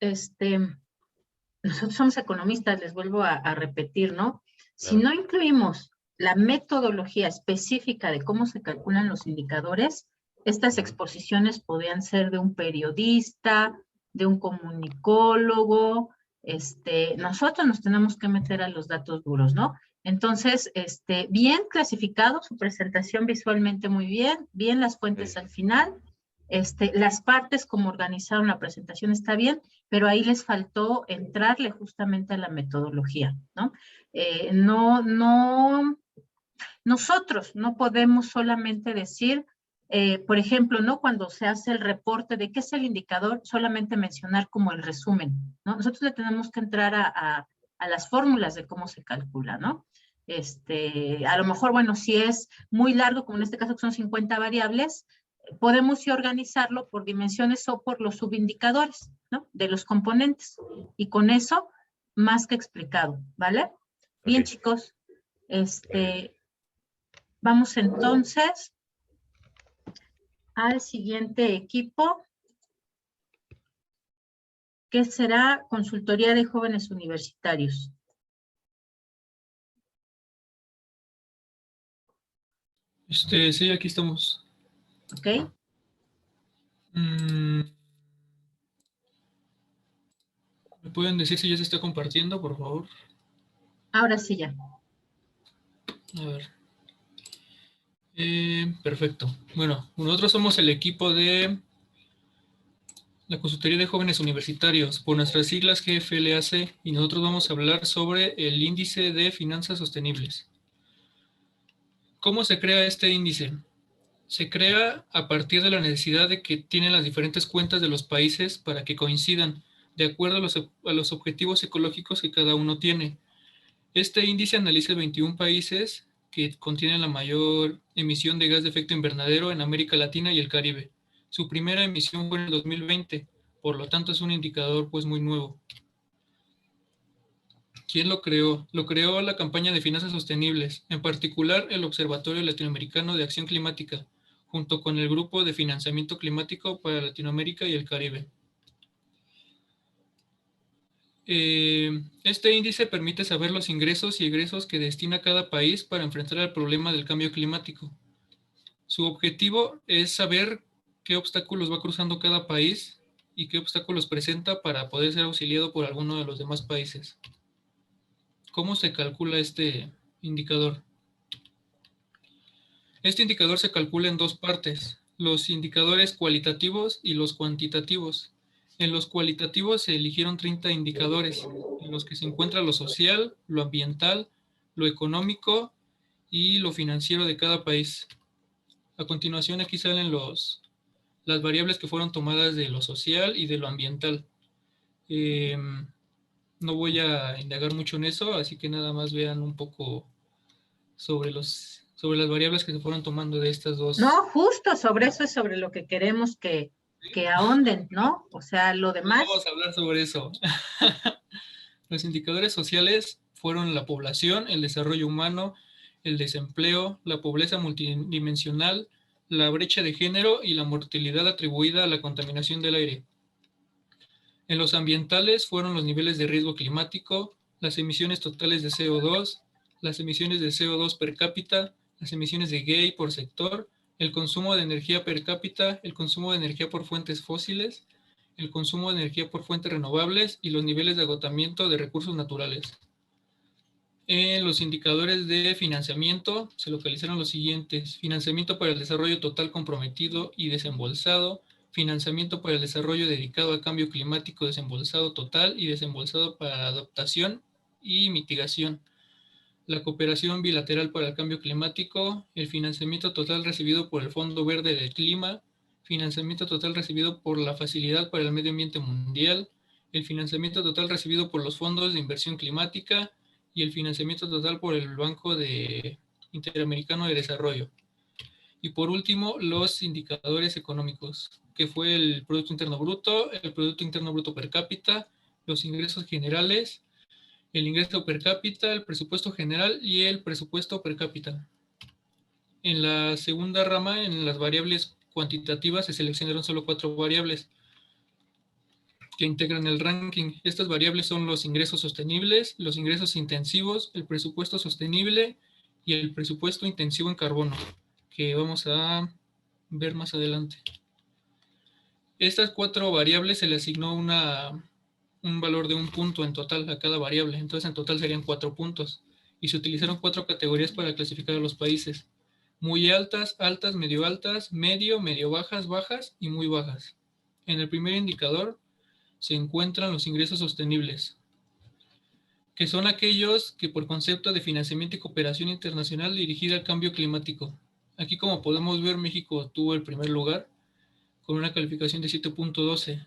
nosotros somos economistas, les vuelvo a repetir, ¿no? Si no incluimos la metodología específica de cómo se calculan los indicadores, estas exposiciones podrían ser de un periodista, de un comunicólogo, nosotros nos tenemos que meter a los datos duros, ¿no? Entonces, bien clasificado, su presentación visualmente muy bien las fuentes al final, las partes como organizaron la presentación está bien, pero ahí les faltó entrarle justamente a la metodología, ¿no? Nosotros no podemos solamente decir, por ejemplo, ¿no? Cuando se hace el reporte de qué es el indicador, solamente mencionar como el resumen, ¿no? Nosotros le tenemos que entrar a las fórmulas de cómo se calcula, ¿no? A lo mejor, bueno, si es muy largo, como en este caso que son 50 variables, podemos organizarlo por dimensiones o por los subindicadores, ¿no? De los componentes. Y con eso, más que explicado, ¿vale? Bien, chicos. Vamos entonces al siguiente equipo, que será Consultoría de Jóvenes Universitarios. Sí, aquí estamos. ¿Ok? ¿Me pueden decir si ya se está compartiendo, por favor? Ahora sí ya. A ver. Perfecto. Bueno, nosotros somos el equipo de la Consultoría de Jóvenes Universitarios, por nuestras siglas GFLAC, y nosotros vamos a hablar sobre el índice de finanzas sostenibles. ¿Cómo se crea este índice? Se crea a partir de la necesidad de que tienen las diferentes cuentas de los países para que coincidan de acuerdo a los objetivos ecológicos que cada uno tiene. Este índice analiza 21 países que contienen la mayor emisión de gas de efecto invernadero en América Latina y el Caribe. Su primera emisión fue en el 2020, por lo tanto es un indicador pues muy nuevo. ¿Quién lo creó? Lo creó la campaña de finanzas sostenibles, en particular el Observatorio Latinoamericano de Acción Climática, junto con el Grupo de Financiamiento Climático para Latinoamérica y el Caribe. Este índice permite saber los ingresos y egresos que destina cada país para enfrentar el problema del cambio climático. Su objetivo es saber qué obstáculos va cruzando cada país y qué obstáculos presenta para poder ser auxiliado por alguno de los demás países. ¿Cómo se calcula este indicador? Este indicador se calcula en dos partes, los indicadores cualitativos y los cuantitativos. En los cualitativos se eligieron 30 indicadores, en los que se encuentra lo social, lo ambiental, lo económico y lo financiero de cada país. A continuación aquí salen las variables que fueron tomadas de lo social y de lo ambiental. No voy a indagar mucho en eso, así que nada más vean un poco sobre las variables que se fueron tomando de estas dos. No, justo sobre eso es sobre lo que queremos que ahonden, ¿no? O sea, lo demás. Vamos a hablar sobre eso. Los indicadores sociales fueron la población, el desarrollo humano, el desempleo, la pobreza multidimensional, la brecha de género y la mortalidad atribuida a la contaminación del aire. En los ambientales fueron los niveles de riesgo climático, las emisiones totales de CO2, las emisiones de CO2 per cápita, las emisiones de GAI por sector, el consumo de energía per cápita, el consumo de energía por fuentes fósiles, el consumo de energía por fuentes renovables y los niveles de agotamiento de recursos naturales. En los indicadores de financiamiento se localizaron los siguientes: financiamiento para el desarrollo total comprometido y desembolsado, financiamiento para el desarrollo dedicado al cambio climático desembolsado total y desembolsado para adaptación y mitigación, la cooperación bilateral para el cambio climático, el financiamiento total recibido por el Fondo Verde del Clima, financiamiento total recibido por la Facilidad para el Medio Ambiente Mundial, el financiamiento total recibido por los fondos de inversión climática y el financiamiento total por el Banco Interamericano de Desarrollo. Y por último, los indicadores económicos, que fue el Producto Interno Bruto per cápita, los ingresos generales, el ingreso per cápita, el presupuesto general y el presupuesto per cápita. En la segunda rama, en las variables cuantitativas, se seleccionaron solo 4 variables que integran el ranking. Estas variables son los ingresos sostenibles, los ingresos intensivos, el presupuesto sostenible y el presupuesto intensivo en carbono, que vamos a ver más adelante. Estas 4 variables se le asignó un valor de 1 punto en total a cada variable, entonces en total serían 4 puntos, y se utilizaron 4 categorías para clasificar a los países: muy altas, altas, medio altas, medio, medio bajas, bajas y muy bajas. En el primer indicador se encuentran los ingresos sostenibles, que son aquellos que por concepto de financiamiento y cooperación internacional dirigida al cambio climático. Aquí, como podemos ver, México tuvo el primer lugar con una calificación de 7.12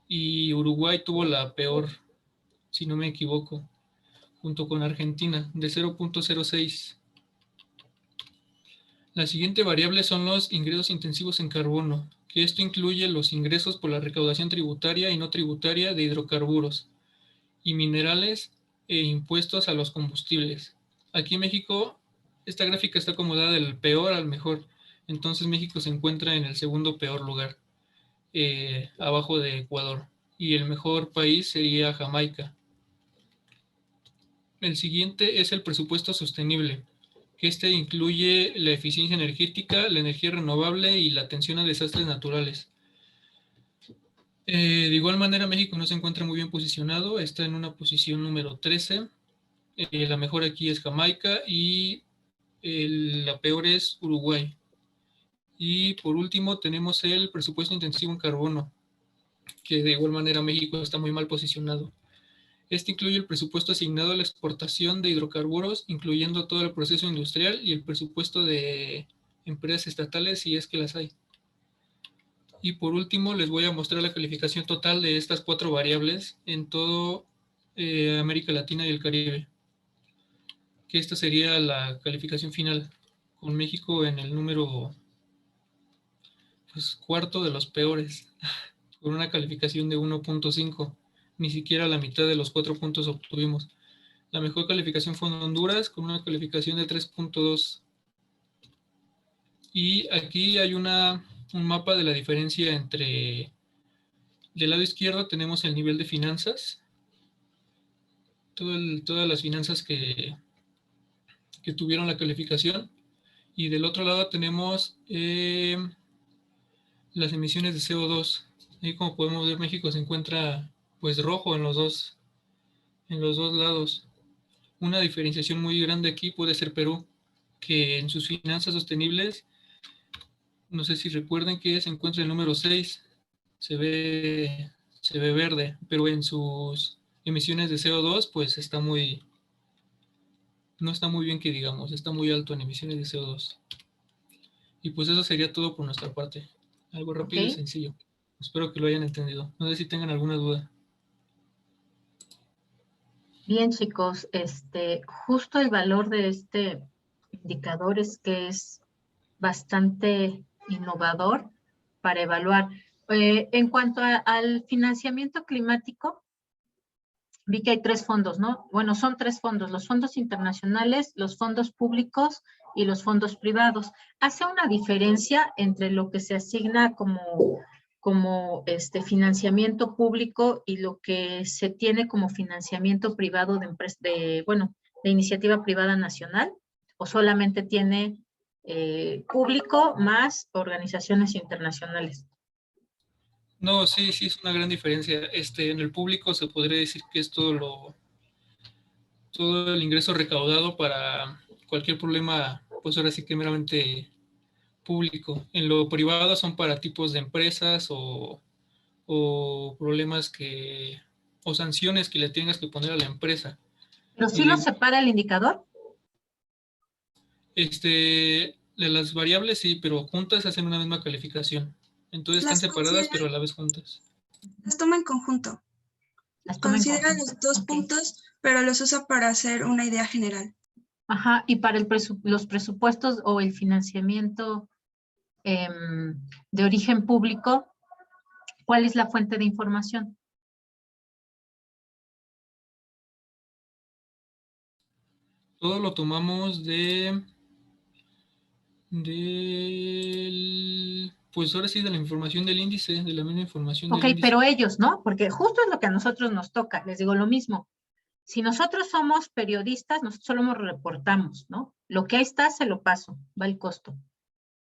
y Uruguay tuvo la peor, si no me equivoco, junto con Argentina, de 0.06. La siguiente variable son los ingresos intensivos en carbono, que esto incluye los ingresos por la recaudación tributaria y no tributaria de hidrocarburos y minerales e impuestos a los combustibles. Aquí en México esta gráfica está acomodada del peor al mejor. Entonces México se encuentra en el segundo peor lugar, abajo de Ecuador. Y el mejor país sería Jamaica. El siguiente es el presupuesto sostenible, que este incluye la eficiencia energética, la energía renovable y la atención a desastres naturales. De igual manera, México no se encuentra muy bien posicionado, está en una posición número 13. La mejor aquí es Jamaica y la peor es Uruguay. Y por último tenemos el presupuesto intensivo en carbono, que de igual manera México está muy mal posicionado. Este incluye el presupuesto asignado a la exportación de hidrocarburos, incluyendo todo el proceso industrial y el presupuesto de empresas estatales, si es que las hay. Y por último, les voy a mostrar la calificación total de estas 4 variables en todo América Latina y el Caribe. Que esta sería la calificación final, con México en el número cuarto de los peores, con una calificación de 1.5. Ni siquiera la mitad de los 4 puntos obtuvimos. La mejor calificación fue en Honduras, con una calificación de 3.2. Y aquí hay un mapa de la diferencia entre, del lado izquierdo tenemos el nivel de finanzas, todas las finanzas que tuvieron la calificación, y del otro lado tenemos las emisiones de CO2. Ahí, como podemos ver, México se encuentra pues rojo en los dos lados. Una diferenciación muy grande aquí puede ser Perú, que en sus finanzas sostenibles, no sé si recuerden que se encuentra el número 6, se ve verde, pero en sus emisiones de CO2 pues no está muy bien, que digamos, está muy alto en emisiones de CO2. Y pues eso sería todo por nuestra parte. Algo rápido y sencillo. Espero que lo hayan entendido. No sé si tengan alguna duda. Bien, chicos, justo el valor de este indicador es que es bastante innovador para evaluar. En cuanto al financiamiento climático, vi que hay 3 fondos, ¿no? Bueno, son 3 fondos, los fondos internacionales, los fondos públicos y los fondos privados. ¿Hace una diferencia entre lo que se asigna como financiamiento público y lo que se tiene como financiamiento privado de iniciativa privada nacional? ¿O solamente tiene público más organizaciones internacionales? No, sí es una gran diferencia. En el público se podría decir que es todo el ingreso recaudado para cualquier problema, pues ahora sí que meramente público. En lo privado son para tipos de empresas o problemas o sanciones que le tengas que poner a la empresa. ¿Pero sí los separa el indicador? De las variables sí, pero juntas hacen una misma calificación. Entonces están separadas, pero a la vez juntas. Las toma en conjunto. Considera los 2 puntos, pero los usa para hacer una idea general. Ajá, y para los presupuestos o el financiamiento de origen público, ¿cuál es la fuente de información? Todo lo tomamos pues ahora sí, de la información del índice, de la misma información del índice. Pero ellos, ¿no? Porque justo es lo que a nosotros nos toca, les digo lo mismo. Si nosotros somos periodistas, nosotros solo nos reportamos, ¿no? Lo que ahí está, se lo paso, va el costo.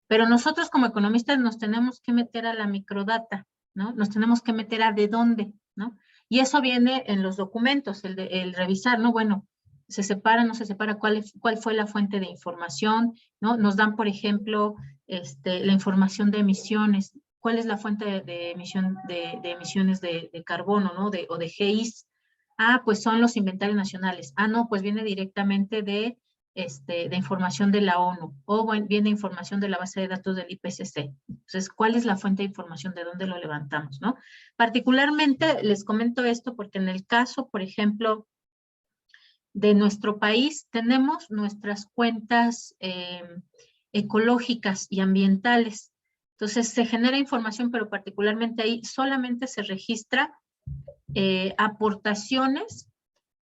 Pero nosotros como economistas nos tenemos que meter a la microdata, ¿no? Nos tenemos que meter a de dónde, ¿no? Y eso viene en los documentos, el revisar, ¿no? Bueno, se separa, no se separa, cuál fue la fuente de información, ¿no? Nos dan, por ejemplo, la información de emisiones, cuál es la fuente de emisiones de carbono, ¿no? O de GIs. Ah, pues son los inventarios nacionales. Ah, no, pues viene directamente de información de la ONU, o viene información de la base de datos del IPCC. Entonces, ¿cuál es la fuente de información? ¿De dónde lo levantamos, no? Particularmente les comento esto porque en el caso, por ejemplo, de nuestro país, tenemos nuestras cuentas ecológicas y ambientales. Entonces, se genera información, pero particularmente ahí solamente se registra aportaciones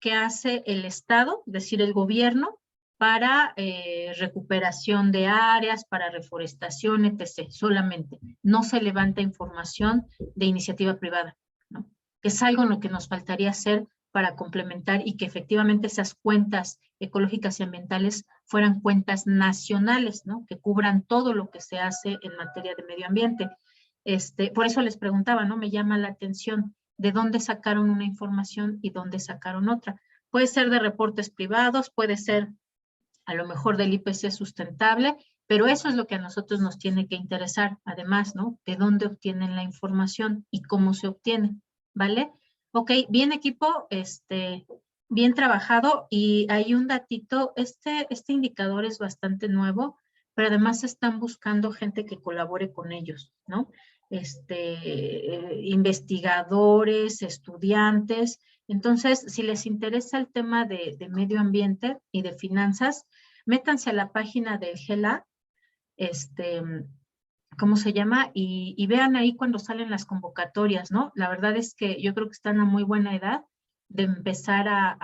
que hace el Estado, es decir, el gobierno, para recuperación de áreas, para reforestación, etc. Solamente. No se levanta información de iniciativa privada, ¿no? Que es algo en lo que nos faltaría hacer para complementar y que efectivamente esas cuentas ecológicas y ambientales fueran cuentas nacionales, ¿no? Que cubran todo lo que se hace en materia de medio ambiente. Por eso les preguntaba, ¿no? Me llama la atención de dónde sacaron una información y dónde sacaron otra. Puede ser de reportes privados, puede ser a lo mejor del IPC sustentable, pero eso es lo que a nosotros nos tiene que interesar, además, ¿no? De dónde obtienen la información y cómo se obtiene, ¿vale? Ok, bien equipo, bien trabajado, y hay un datito, este indicador es bastante nuevo, pero además están buscando gente que colabore con ellos, ¿no? Investigadores, estudiantes. Entonces, si les interesa el tema de medio ambiente y de finanzas, métanse a la página del GELA, ¿cómo se llama? Y vean ahí cuando salen las convocatorias, ¿no? La verdad es que yo creo que están a muy buena edad de empezar a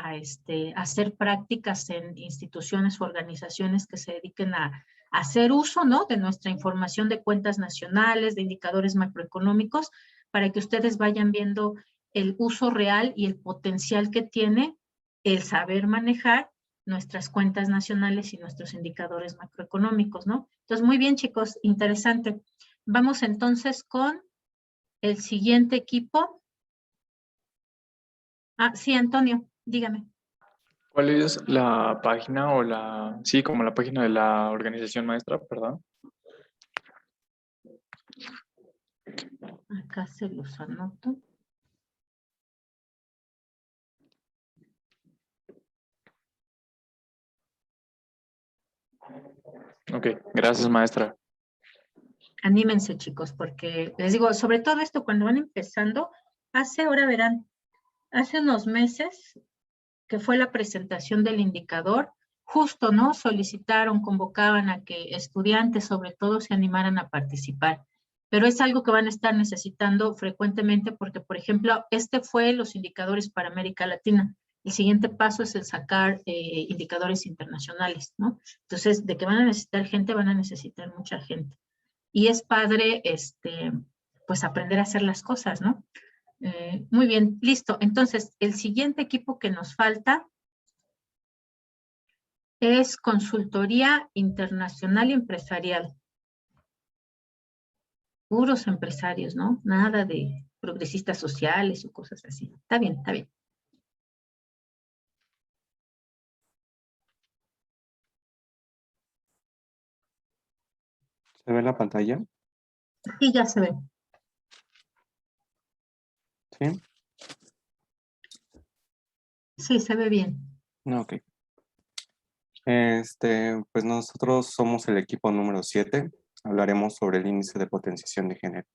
hacer prácticas en instituciones o organizaciones que se dediquen a hacer uso, ¿no? De nuestra información de cuentas nacionales, de indicadores macroeconómicos, para que ustedes vayan viendo el uso real y el potencial que tiene el saber manejar nuestras cuentas nacionales y nuestros indicadores macroeconómicos, ¿no? Entonces, muy bien, chicos, interesante. Vamos entonces con el siguiente equipo. Ah, sí, Antonio, dígame. ¿Cuál es la página o sí, como la página de la organización maestra, perdón? Acá se los anoto. Ok, gracias maestra. Anímense, chicos, porque les digo, sobre todo esto cuando van empezando, ahora verán, hace unos meses que fue la presentación del indicador, justo, ¿no? Solicitaron, convocaban a que estudiantes sobre todo se animaran a participar. Pero es algo que van a estar necesitando frecuentemente porque, por ejemplo, fue los indicadores para América Latina. El siguiente paso es el sacar indicadores internacionales, ¿no? Entonces, de que van a necesitar gente, van a necesitar mucha gente. Y es padre, pues aprender a hacer las cosas, ¿no? Muy bien, listo. Entonces, el siguiente equipo que nos falta es Consultoría Internacional y Empresarial. Puros empresarios, ¿no? Nada de progresistas sociales o cosas así. Está bien, está bien. ¿Se ve la pantalla? Sí, ya se ve. ¿Sí? Sí, se ve bien. Ok. Pues nosotros somos el equipo número 7. Hablaremos sobre el índice de potenciación de género.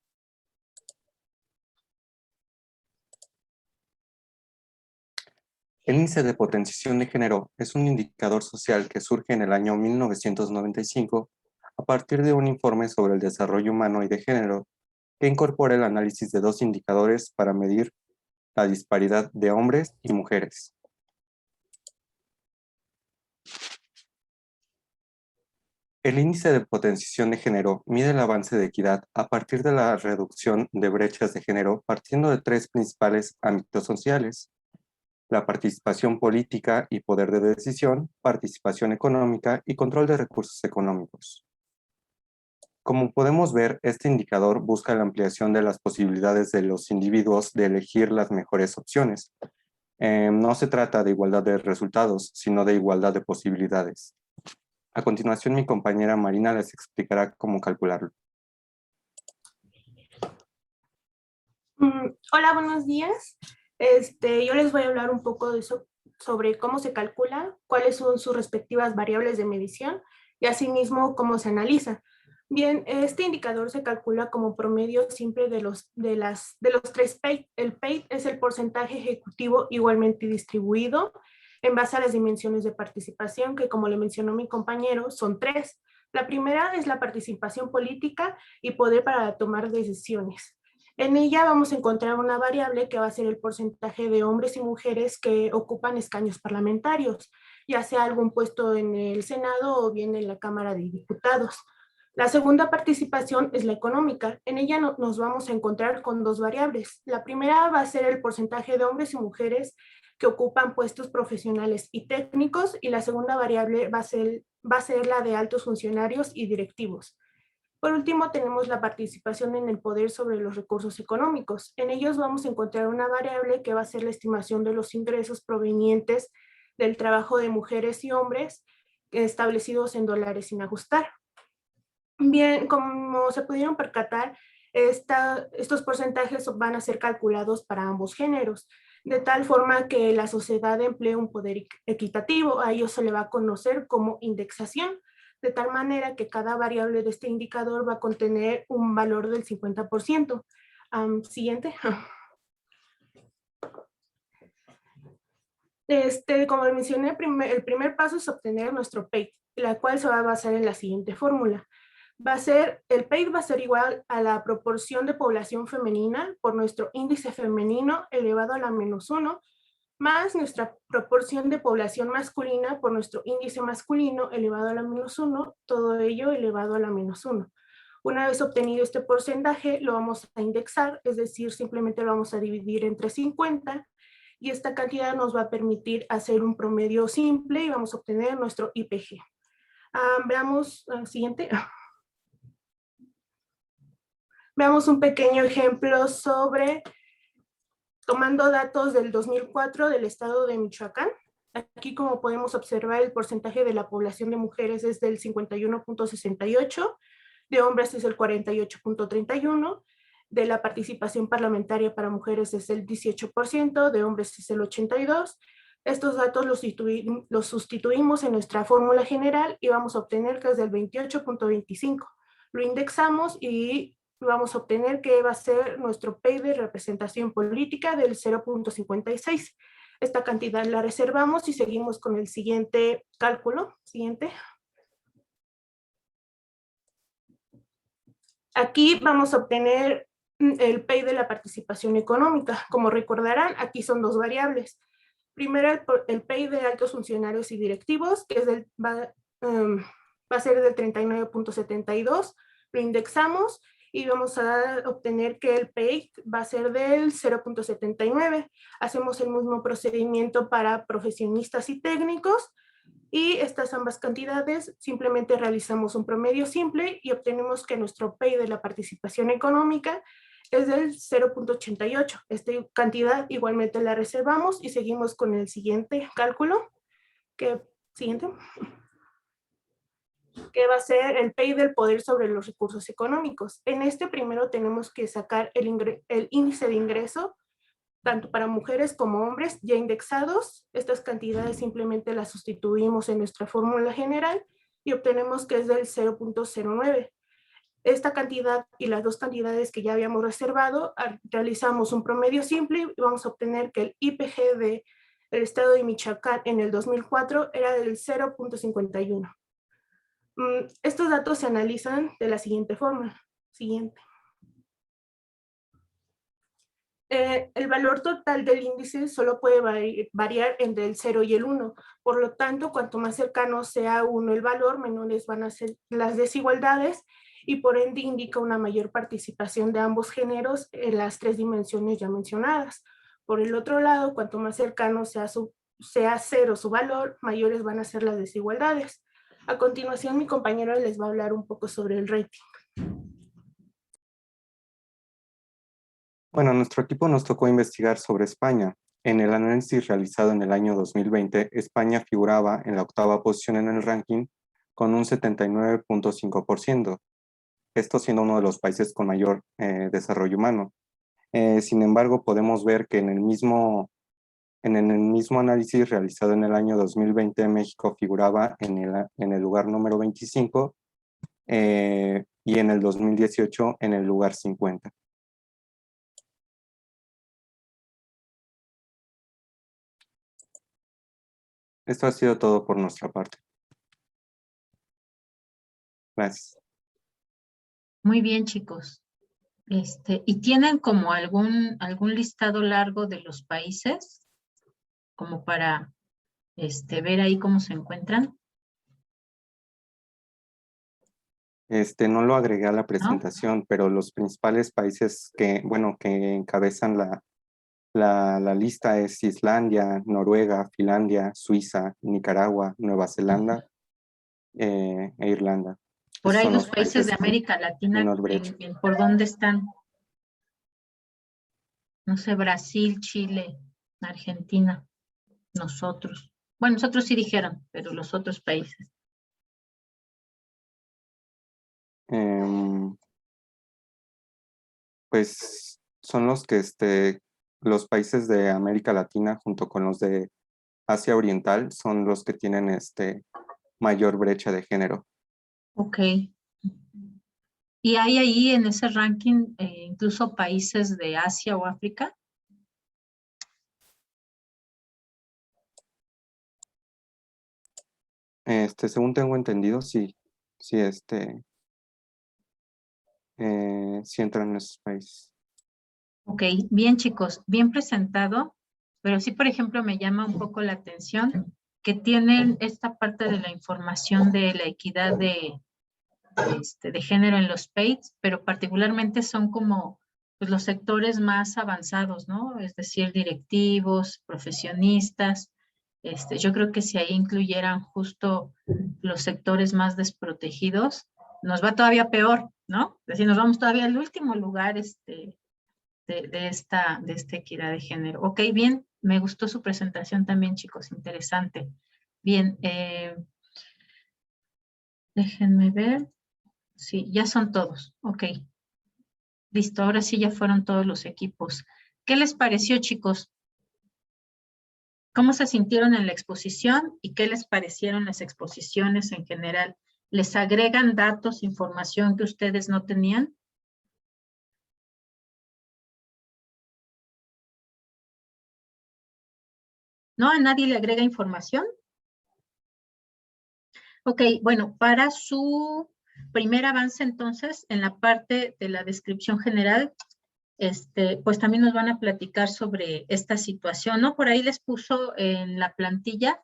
El índice de potenciación de género es un indicador social que surge en el año 1995 a partir de un informe sobre el desarrollo humano y de género que incorpora el análisis de 2 indicadores para medir la disparidad de hombres y mujeres. El índice de potenciación de género mide el avance de equidad a partir de la reducción de brechas de género partiendo de 3 principales ámbitos sociales: la participación política y poder de decisión, participación económica y control de recursos económicos. Como podemos ver, este indicador busca la ampliación de las posibilidades de los individuos de elegir las mejores opciones. No se trata de igualdad de resultados, sino de igualdad de posibilidades. A continuación, mi compañera Marina les explicará cómo calcularlo. Hola, buenos días. Yo les voy a hablar un poco de eso, sobre cómo se calcula, cuáles son sus respectivas variables de medición y asimismo cómo se analiza. Bien, este indicador se calcula como promedio simple de los 3 PEIT. El PEIT es el porcentaje ejecutivo igualmente distribuido en base a las dimensiones de participación, que como le mencionó mi compañero, son 3. La primera es la participación política y poder para tomar decisiones. En ella vamos a encontrar una variable que va a ser el porcentaje de hombres y mujeres que ocupan escaños parlamentarios. ya sea algún puesto en el Senado o bien en la Cámara de Diputados. La segunda participación es la económica. En ella nos vamos a encontrar con dos variables. La primera va a ser el porcentaje de hombres y mujeres que ocupan puestos profesionales y técnicos, y la segunda variable va a ser la de altos funcionarios y directivos. Por último, tenemos la participación en el poder sobre los recursos económicos. En ellos vamos a encontrar una variable que va a ser la estimación de los ingresos provenientes del trabajo de mujeres y hombres establecidos en dólares sin ajustar. Bien, como se pudieron percatar, estos porcentajes van a ser calculados para ambos géneros, de tal forma que la sociedad emplee un poder equitativo. A ello se le va a conocer como indexación, de tal manera que cada variable de este indicador va a contener un valor del 50%. Siguiente. Como mencioné, el primer paso es obtener nuestro PEIT, la cual se va a basar en la siguiente fórmula. El PEIT va a ser igual a la proporción de población femenina por nuestro índice femenino elevado a la -1, más nuestra proporción de población masculina por nuestro índice masculino elevado a la -1, todo ello elevado a la -1. Una vez obtenido este porcentaje, lo vamos a indexar, es decir, simplemente lo vamos a dividir entre 50, y esta cantidad nos va a permitir hacer un promedio simple y vamos a obtener nuestro IPG. Veamos el siguiente. Veamos un pequeño ejemplo sobre tomando datos del 2004 del estado de Michoacán. Aquí, como podemos observar, el porcentaje de la población de mujeres es del 51.68, de hombres es el 48.31, de la participación parlamentaria para mujeres es el 18%, de hombres es el 82%. Estos datos los sustituimos en nuestra fórmula general y vamos a obtener que es del 28.25. Lo indexamos y vamos a obtener que va a ser nuestro PEI de representación política del 0.56. Esta cantidad la reservamos y seguimos con el siguiente cálculo. Siguiente. Aquí vamos a obtener el PEI de la participación económica. Como recordarán, aquí son dos variables. Primero, el PEI de altos funcionarios y directivos, que es va a ser del 39.72. Lo indexamos y vamos a obtener que el PEI va a ser del 0.79. Hacemos el mismo procedimiento para profesionistas y técnicos, y estas ambas cantidades simplemente realizamos un promedio simple y obtenemos que nuestro PEI de la participación económica es del 0.88. Esta cantidad igualmente la reservamos y seguimos con el siguiente cálculo. Siguiente. Que va a ser el PEI del poder sobre los recursos económicos. En este primero tenemos que sacar el índice de ingreso, tanto para mujeres como hombres, ya indexados. Estas cantidades simplemente las sustituimos en nuestra fórmula general y obtenemos que es del 0.09. Esta cantidad y las dos cantidades que ya habíamos reservado, realizamos un promedio simple y vamos a obtener que el IPG del estado de Michoacán en el 2004 era del 0.51. Estos datos se analizan de la siguiente forma. Siguiente. El valor total del índice solo puede variar entre el 0 y el 1. Por lo tanto, cuanto más cercano sea 1 el valor, menores van a ser las desigualdades y por ende indica una mayor participación de ambos géneros en las tres dimensiones ya mencionadas. Por el otro lado, cuanto más cercano sea 0 su valor, mayores van a ser las desigualdades. A continuación, mi compañero les va a hablar un poco sobre el rating. Bueno, a nuestro equipo nos tocó investigar sobre España. En el análisis realizado en el año 2020, España figuraba en la 8ª posición en el ranking con un 79.5%, esto siendo uno de los países con mayor desarrollo humano. Sin embargo, podemos ver que en el mismo análisis realizado en el año 2020, México figuraba en el lugar número 25 y en el 2018 en el lugar 50. Esto ha sido todo por nuestra parte. Gracias. Muy bien, chicos. ¿Y tienen como algún listado largo de los países? Como para ver ahí cómo se encuentran? No lo agregué a la presentación, pero los principales países que, bueno, que encabezan la lista es Islandia, Noruega, Finlandia, Suiza, Nicaragua, Nueva Zelanda e Irlanda. Por Esos ahí son los países de con América Latina, menor brecha. ¿por dónde están? No sé, Brasil, Chile, Argentina, nosotros. Bueno, nosotros sí dijeron, pero los otros países. Pues son los que los países de América Latina junto con los de Asia Oriental son los que tienen mayor brecha de género. Ok. ¿Y hay ahí en ese ranking incluso países de Asia o África? Según tengo entendido, sí, sí, sí entran en esos países. Ok, bien chicos, bien presentado, pero sí, por ejemplo, me llama un poco la atención que tienen esta parte de la información de la equidad de género en los PAIDs, pero particularmente son como pues, los sectores más avanzados, ¿no? Es decir, directivos, profesionistas. Yo creo que si ahí incluyeran justo los sectores más desprotegidos, nos va todavía peor, ¿no? Es decir, nos vamos todavía al último lugar de esta equidad de género. Ok, bien, me gustó su presentación también, chicos, interesante. Bien, déjenme ver. Sí, ya son todos. Ok. Listo, ahora sí ya fueron todos los equipos. ¿Qué les pareció, chicos? ¿Cómo se sintieron en la exposición y qué les parecieron las exposiciones en general? ¿Les agregan datos, información que ustedes no tenían? ¿No? ¿A nadie le agrega información? Ok, bueno, para su primer avance entonces, en la parte de la descripción general, pues también nos van a platicar sobre esta situación, ¿no? Por ahí les puso en la plantilla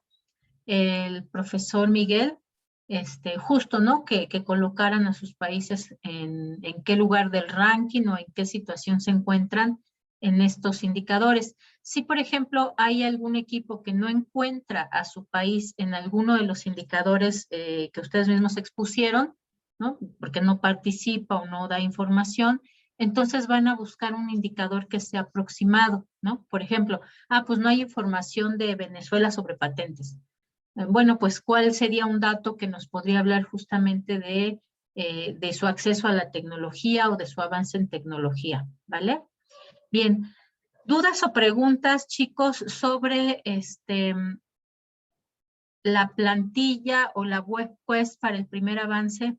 el profesor Miguel, justo, ¿no? Que colocaran a sus países en qué lugar del ranking o en qué situación se encuentran en estos indicadores. Si, por ejemplo, hay algún equipo que no encuentra a su país en alguno de los indicadores que ustedes mismos expusieron, ¿no? Porque no participa o no da información, entonces van a buscar un indicador que sea aproximado, ¿no? Por ejemplo, pues no hay información de Venezuela sobre patentes. Bueno, pues, ¿cuál sería un dato que nos podría hablar justamente de su acceso a la tecnología o de su avance en tecnología? ¿Vale? Bien. ¿Dudas o preguntas, chicos, sobre la plantilla o la web quest para el primer avance?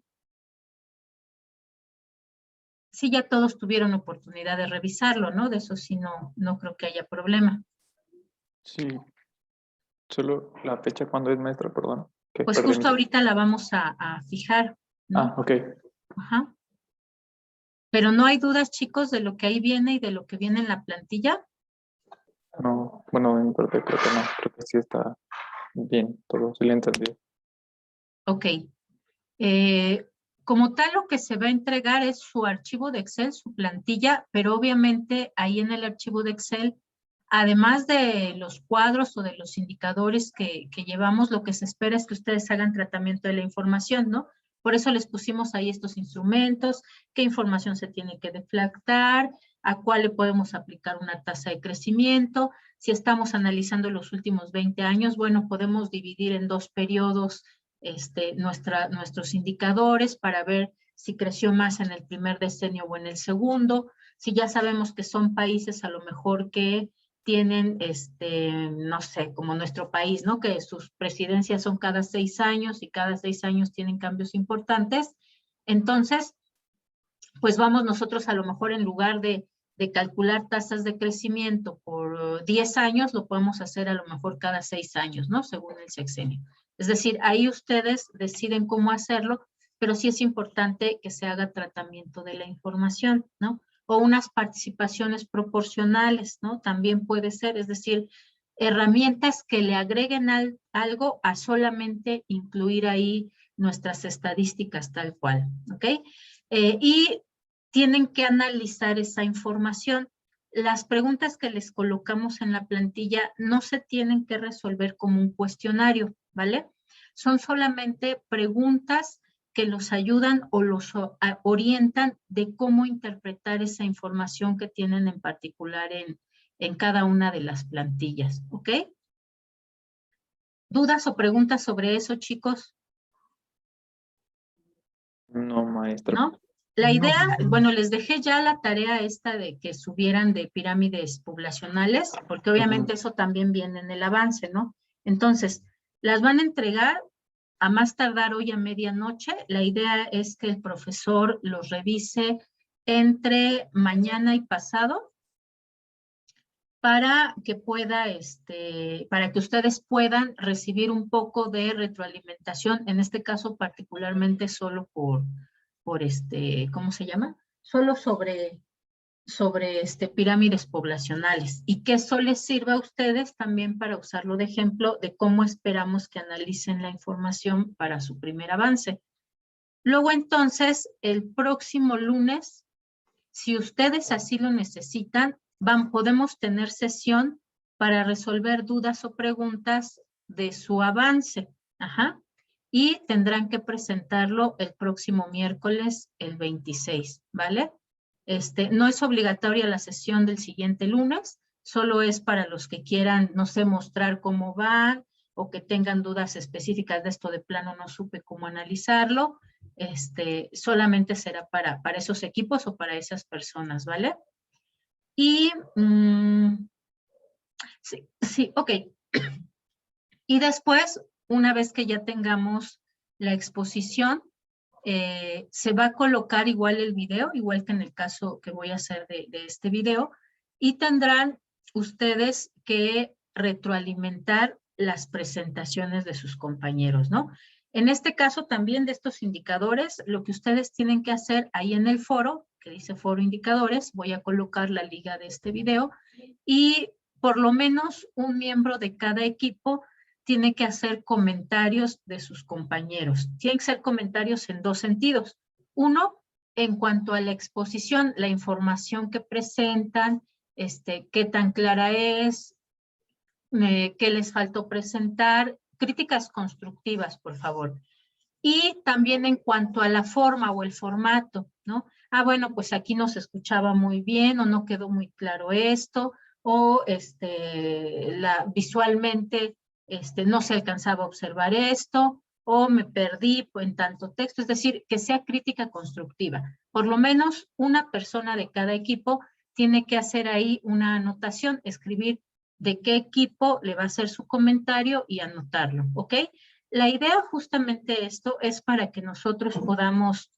Sí, ya todos tuvieron oportunidad de revisarlo, ¿no? De eso sí no creo que haya problema. Sí, solo la fecha cuando es maestra, perdón. Pues justo ahorita la vamos a fijar, ¿no? Ok. Ajá. Pero no hay dudas, chicos, de lo que ahí viene y de lo que viene en la plantilla. No, bueno, en parte creo que no, creo que sí está bien, todo sí lo entendí. Ok. Como tal, lo que se va a entregar es su archivo de Excel, su plantilla, pero obviamente ahí en el archivo de Excel, además de los cuadros o de los indicadores que llevamos, lo que se espera es que ustedes hagan tratamiento de la información, ¿no? Por eso les pusimos ahí estos instrumentos, qué información se tiene que deflactar, a cuál le podemos aplicar una tasa de crecimiento. Si estamos analizando los últimos 20 años, bueno, podemos dividir en 2 periodos nuestros indicadores para ver si creció más en el primer decenio o en el segundo. Si ya sabemos que son países a lo mejor que tienen, no sé, como nuestro país, ¿no? Que sus presidencias son cada 6 años y cada 6 años tienen cambios importantes. Entonces, pues vamos nosotros a lo mejor en lugar de calcular tasas de crecimiento por 10 años, lo podemos hacer a lo mejor cada 6 años, ¿no? Según el sexenio. Es decir, ahí ustedes deciden cómo hacerlo, pero sí es importante que se haga tratamiento de la información, ¿no? O unas participaciones proporcionales, ¿no? También puede ser, es decir, herramientas que le agreguen algo a solamente incluir ahí nuestras estadísticas tal cual, ¿ok? Y tienen que analizar esa información. Las preguntas que les colocamos en la plantilla no se tienen que resolver como un cuestionario, ¿vale? Son solamente preguntas que los ayudan o los orientan de cómo interpretar esa información que tienen en particular en cada una de las plantillas, ¿ok? ¿Dudas o preguntas sobre eso, chicos? No, maestra. ¿No? La idea, bueno, les dejé ya la tarea esta de que subieran de pirámides poblacionales, porque obviamente eso también viene en el avance, ¿no? Entonces, las van a entregar a más tardar hoy a medianoche. La idea es que el profesor los revise entre mañana y pasado para que pueda, para que ustedes puedan recibir un poco de retroalimentación, en este caso particularmente solo por ¿cómo se llama? Solo sobre pirámides poblacionales, y que eso les sirva a ustedes también para usarlo de ejemplo de cómo esperamos que analicen la información para su primer avance. Luego entonces, el próximo lunes, si ustedes así lo necesitan, podemos tener sesión para resolver dudas o preguntas de su avance. Ajá. Y tendrán que presentarlo el próximo miércoles, el 26, ¿vale? No es obligatoria la sesión del siguiente lunes, solo es para los que quieran, no sé, mostrar cómo van o que tengan dudas específicas de esto de plano, no supe cómo analizarlo. Solamente será para esos equipos o para esas personas, ¿vale? Y, sí, ok. Y después, una vez que ya tengamos la exposición, se va a colocar igual el video, igual que en el caso que voy a hacer de este video, y tendrán ustedes que retroalimentar las presentaciones de sus compañeros, ¿no? En este caso también de estos indicadores, lo que ustedes tienen que hacer ahí en el foro, que dice foro indicadores, voy a colocar la liga de este video, y por lo menos un miembro de cada equipo tiene que hacer comentarios de sus compañeros. Tienen que ser comentarios en dos sentidos. Uno, en cuanto a la exposición, la información que presentan, qué tan clara es, qué les faltó presentar, críticas constructivas, por favor. Y también en cuanto a la forma o el formato, ¿no? Ah, bueno, pues aquí no se escuchaba muy bien o no quedó muy claro esto, o visualmente no se alcanzaba a observar esto, o me perdí en tanto texto, es decir, que sea crítica constructiva. Por lo menos una persona de cada equipo tiene que hacer ahí una anotación, escribir de qué equipo le va a hacer su comentario y anotarlo, ¿ok? La idea justamente esto es para que nosotros podamos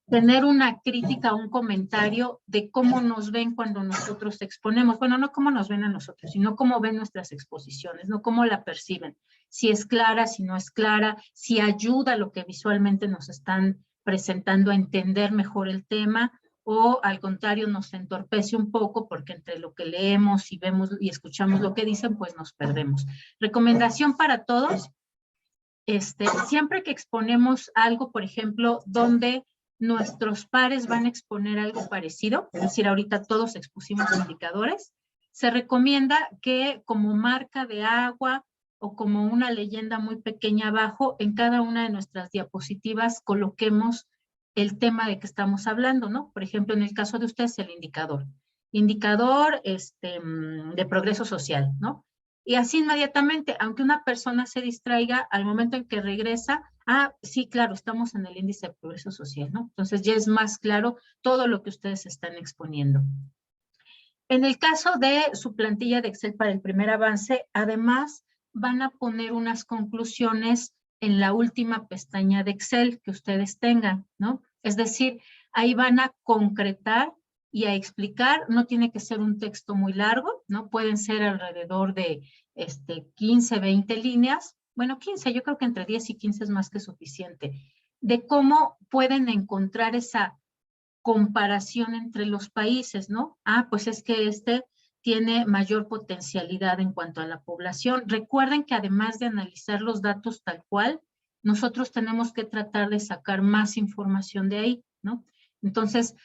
tener una crítica, un comentario de cómo nos ven cuando nosotros exponemos. Bueno, no cómo nos ven a nosotros, sino cómo ven nuestras exposiciones, no cómo la perciben. Si es clara, si no es clara, si ayuda lo que visualmente nos están presentando a entender mejor el tema, o al contrario nos entorpece un poco porque entre lo que leemos y vemos y escuchamos lo que dicen, pues nos perdemos. Recomendación para todos, siempre que exponemos algo, por ejemplo, donde nuestros pares van a exponer algo parecido, es decir, ahorita todos expusimos indicadores, se recomienda que como marca de agua o como una leyenda muy pequeña abajo, en cada una de nuestras diapositivas coloquemos el tema de que estamos hablando, ¿no? Por ejemplo, en el caso de ustedes, el indicador. Indicador de progreso social, ¿no? Y así inmediatamente, aunque una persona se distraiga, al momento en que regresa, ah, sí, claro, estamos en el índice de progreso social, ¿no? Entonces ya es más claro todo lo que ustedes están exponiendo. En el caso de su plantilla de Excel para el primer avance, además van a poner unas conclusiones en la última pestaña de Excel que ustedes tengan, ¿no? Es decir, ahí van a concretar y a explicar, no tiene que ser un texto muy largo, ¿no? Pueden ser alrededor de 15, 20 líneas, bueno, 15, yo creo que entre 10 y 15 es más que suficiente, de cómo pueden encontrar esa comparación entre los países, ¿no? Ah, pues es que tiene mayor potencialidad en cuanto a la población. Recuerden que además de analizar los datos tal cual, nosotros tenemos que tratar de sacar más información de ahí, ¿no? Entonces,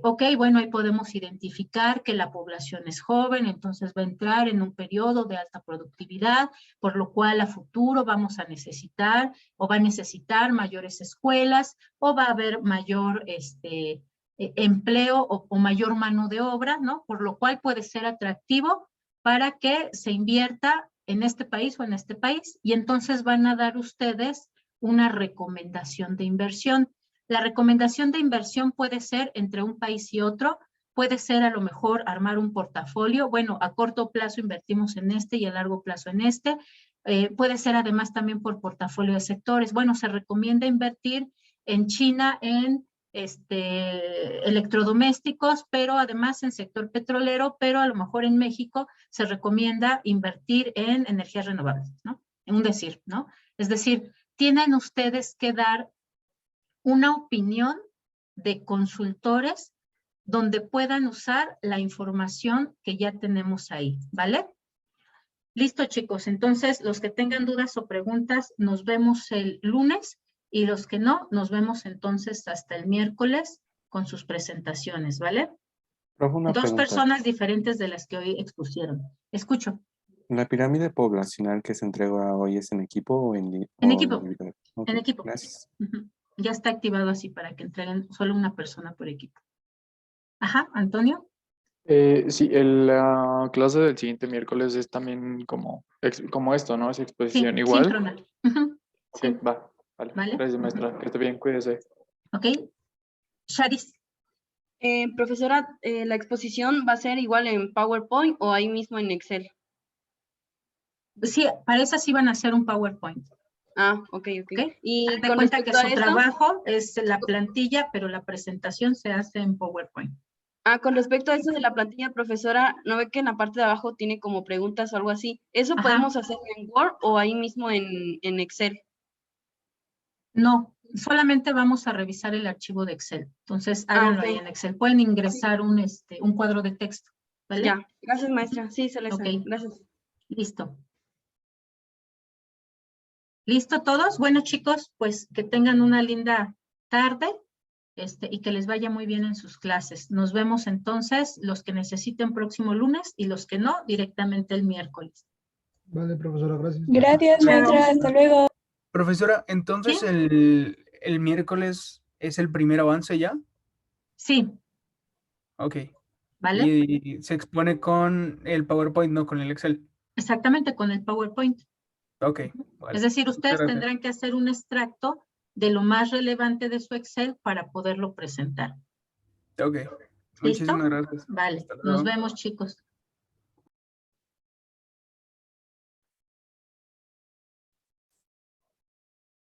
ok, bueno, ahí podemos identificar que la población es joven, entonces va a entrar en un periodo de alta productividad, por lo cual a futuro vamos a necesitar o va a necesitar mayores escuelas o va a haber mayor empleo o mayor mano de obra, ¿no? Por lo cual puede ser atractivo para que se invierta en este país o en este país y entonces van a dar ustedes una recomendación de inversión. La recomendación de inversión puede ser entre un país y otro, puede ser a lo mejor armar un portafolio, bueno, a corto plazo invertimos en este y a largo plazo en este, puede ser además también por portafolio de sectores. Bueno, se recomienda invertir en China en electrodomésticos, pero además en sector petrolero, pero a lo mejor en México se recomienda invertir en energías renovables, ¿no? En un decir, ¿no? Es decir, tienen ustedes que dar una opinión de consultores donde puedan usar la información que ya tenemos ahí, ¿vale? Listo, chicos. Entonces, los que tengan dudas o preguntas, nos vemos el lunes y los que no, nos vemos entonces hasta el miércoles con sus presentaciones, ¿vale? Profe, una Dos pregunta. personas diferentes de las que hoy expusieron. Escucho. ¿La pirámide poblacional que se entrega hoy es en equipo o en equipo. individual? Ok, En equipo. gracias. Ya está activado así para que entreguen solo una persona por equipo. Ajá, Antonio. Sí, la clase del siguiente miércoles es también como esto, ¿no? Es exposición Sí, igual. síncrona. Ok, Sí. va. Vale. ¿Vale? Gracias, maestra. Que esté bien, cuídese. Ok. Charis. Profesora, ¿la exposición va a ser igual en PowerPoint o ahí mismo en Excel? Sí, para esas sí van a hacer un PowerPoint. Ah, ok. Y Haz de con cuenta que respecto a su eso, trabajo es la plantilla, pero la presentación se hace en PowerPoint. con respecto a eso de la plantilla, profesora, ¿no ve que en la parte de abajo tiene como preguntas o algo así? ¿Eso Ajá. podemos hacer en Word o ahí mismo en Excel? No, solamente vamos a revisar el archivo de Excel. Entonces, háganlo ahí en Excel. Pueden ingresar un cuadro de texto, ¿vale? Ya, gracias, maestra. Sí, se les Ok. Gracias. Listo. ¿Listo todos? Bueno, chicos, pues que tengan una linda tarde y que les vaya muy bien en sus clases. Nos vemos entonces, los que necesiten próximo lunes y los que no, directamente el miércoles. Vale, profesora, gracias. Gracias, maestra. Hasta luego. Profesora, entonces ¿Sí? el miércoles es el primer avance ya. Sí. Ok. ¿Vale? Y se expone con el PowerPoint, no con el Excel. Exactamente, con el PowerPoint. Ok. Vale. Es decir, ustedes Muchas gracias. tendrán que hacer un extracto de lo más relevante de su Excel para poderlo presentar. Ok. ¿Listo? Muchísimas gracias. Vale, Hasta luego. nos vemos, chicos.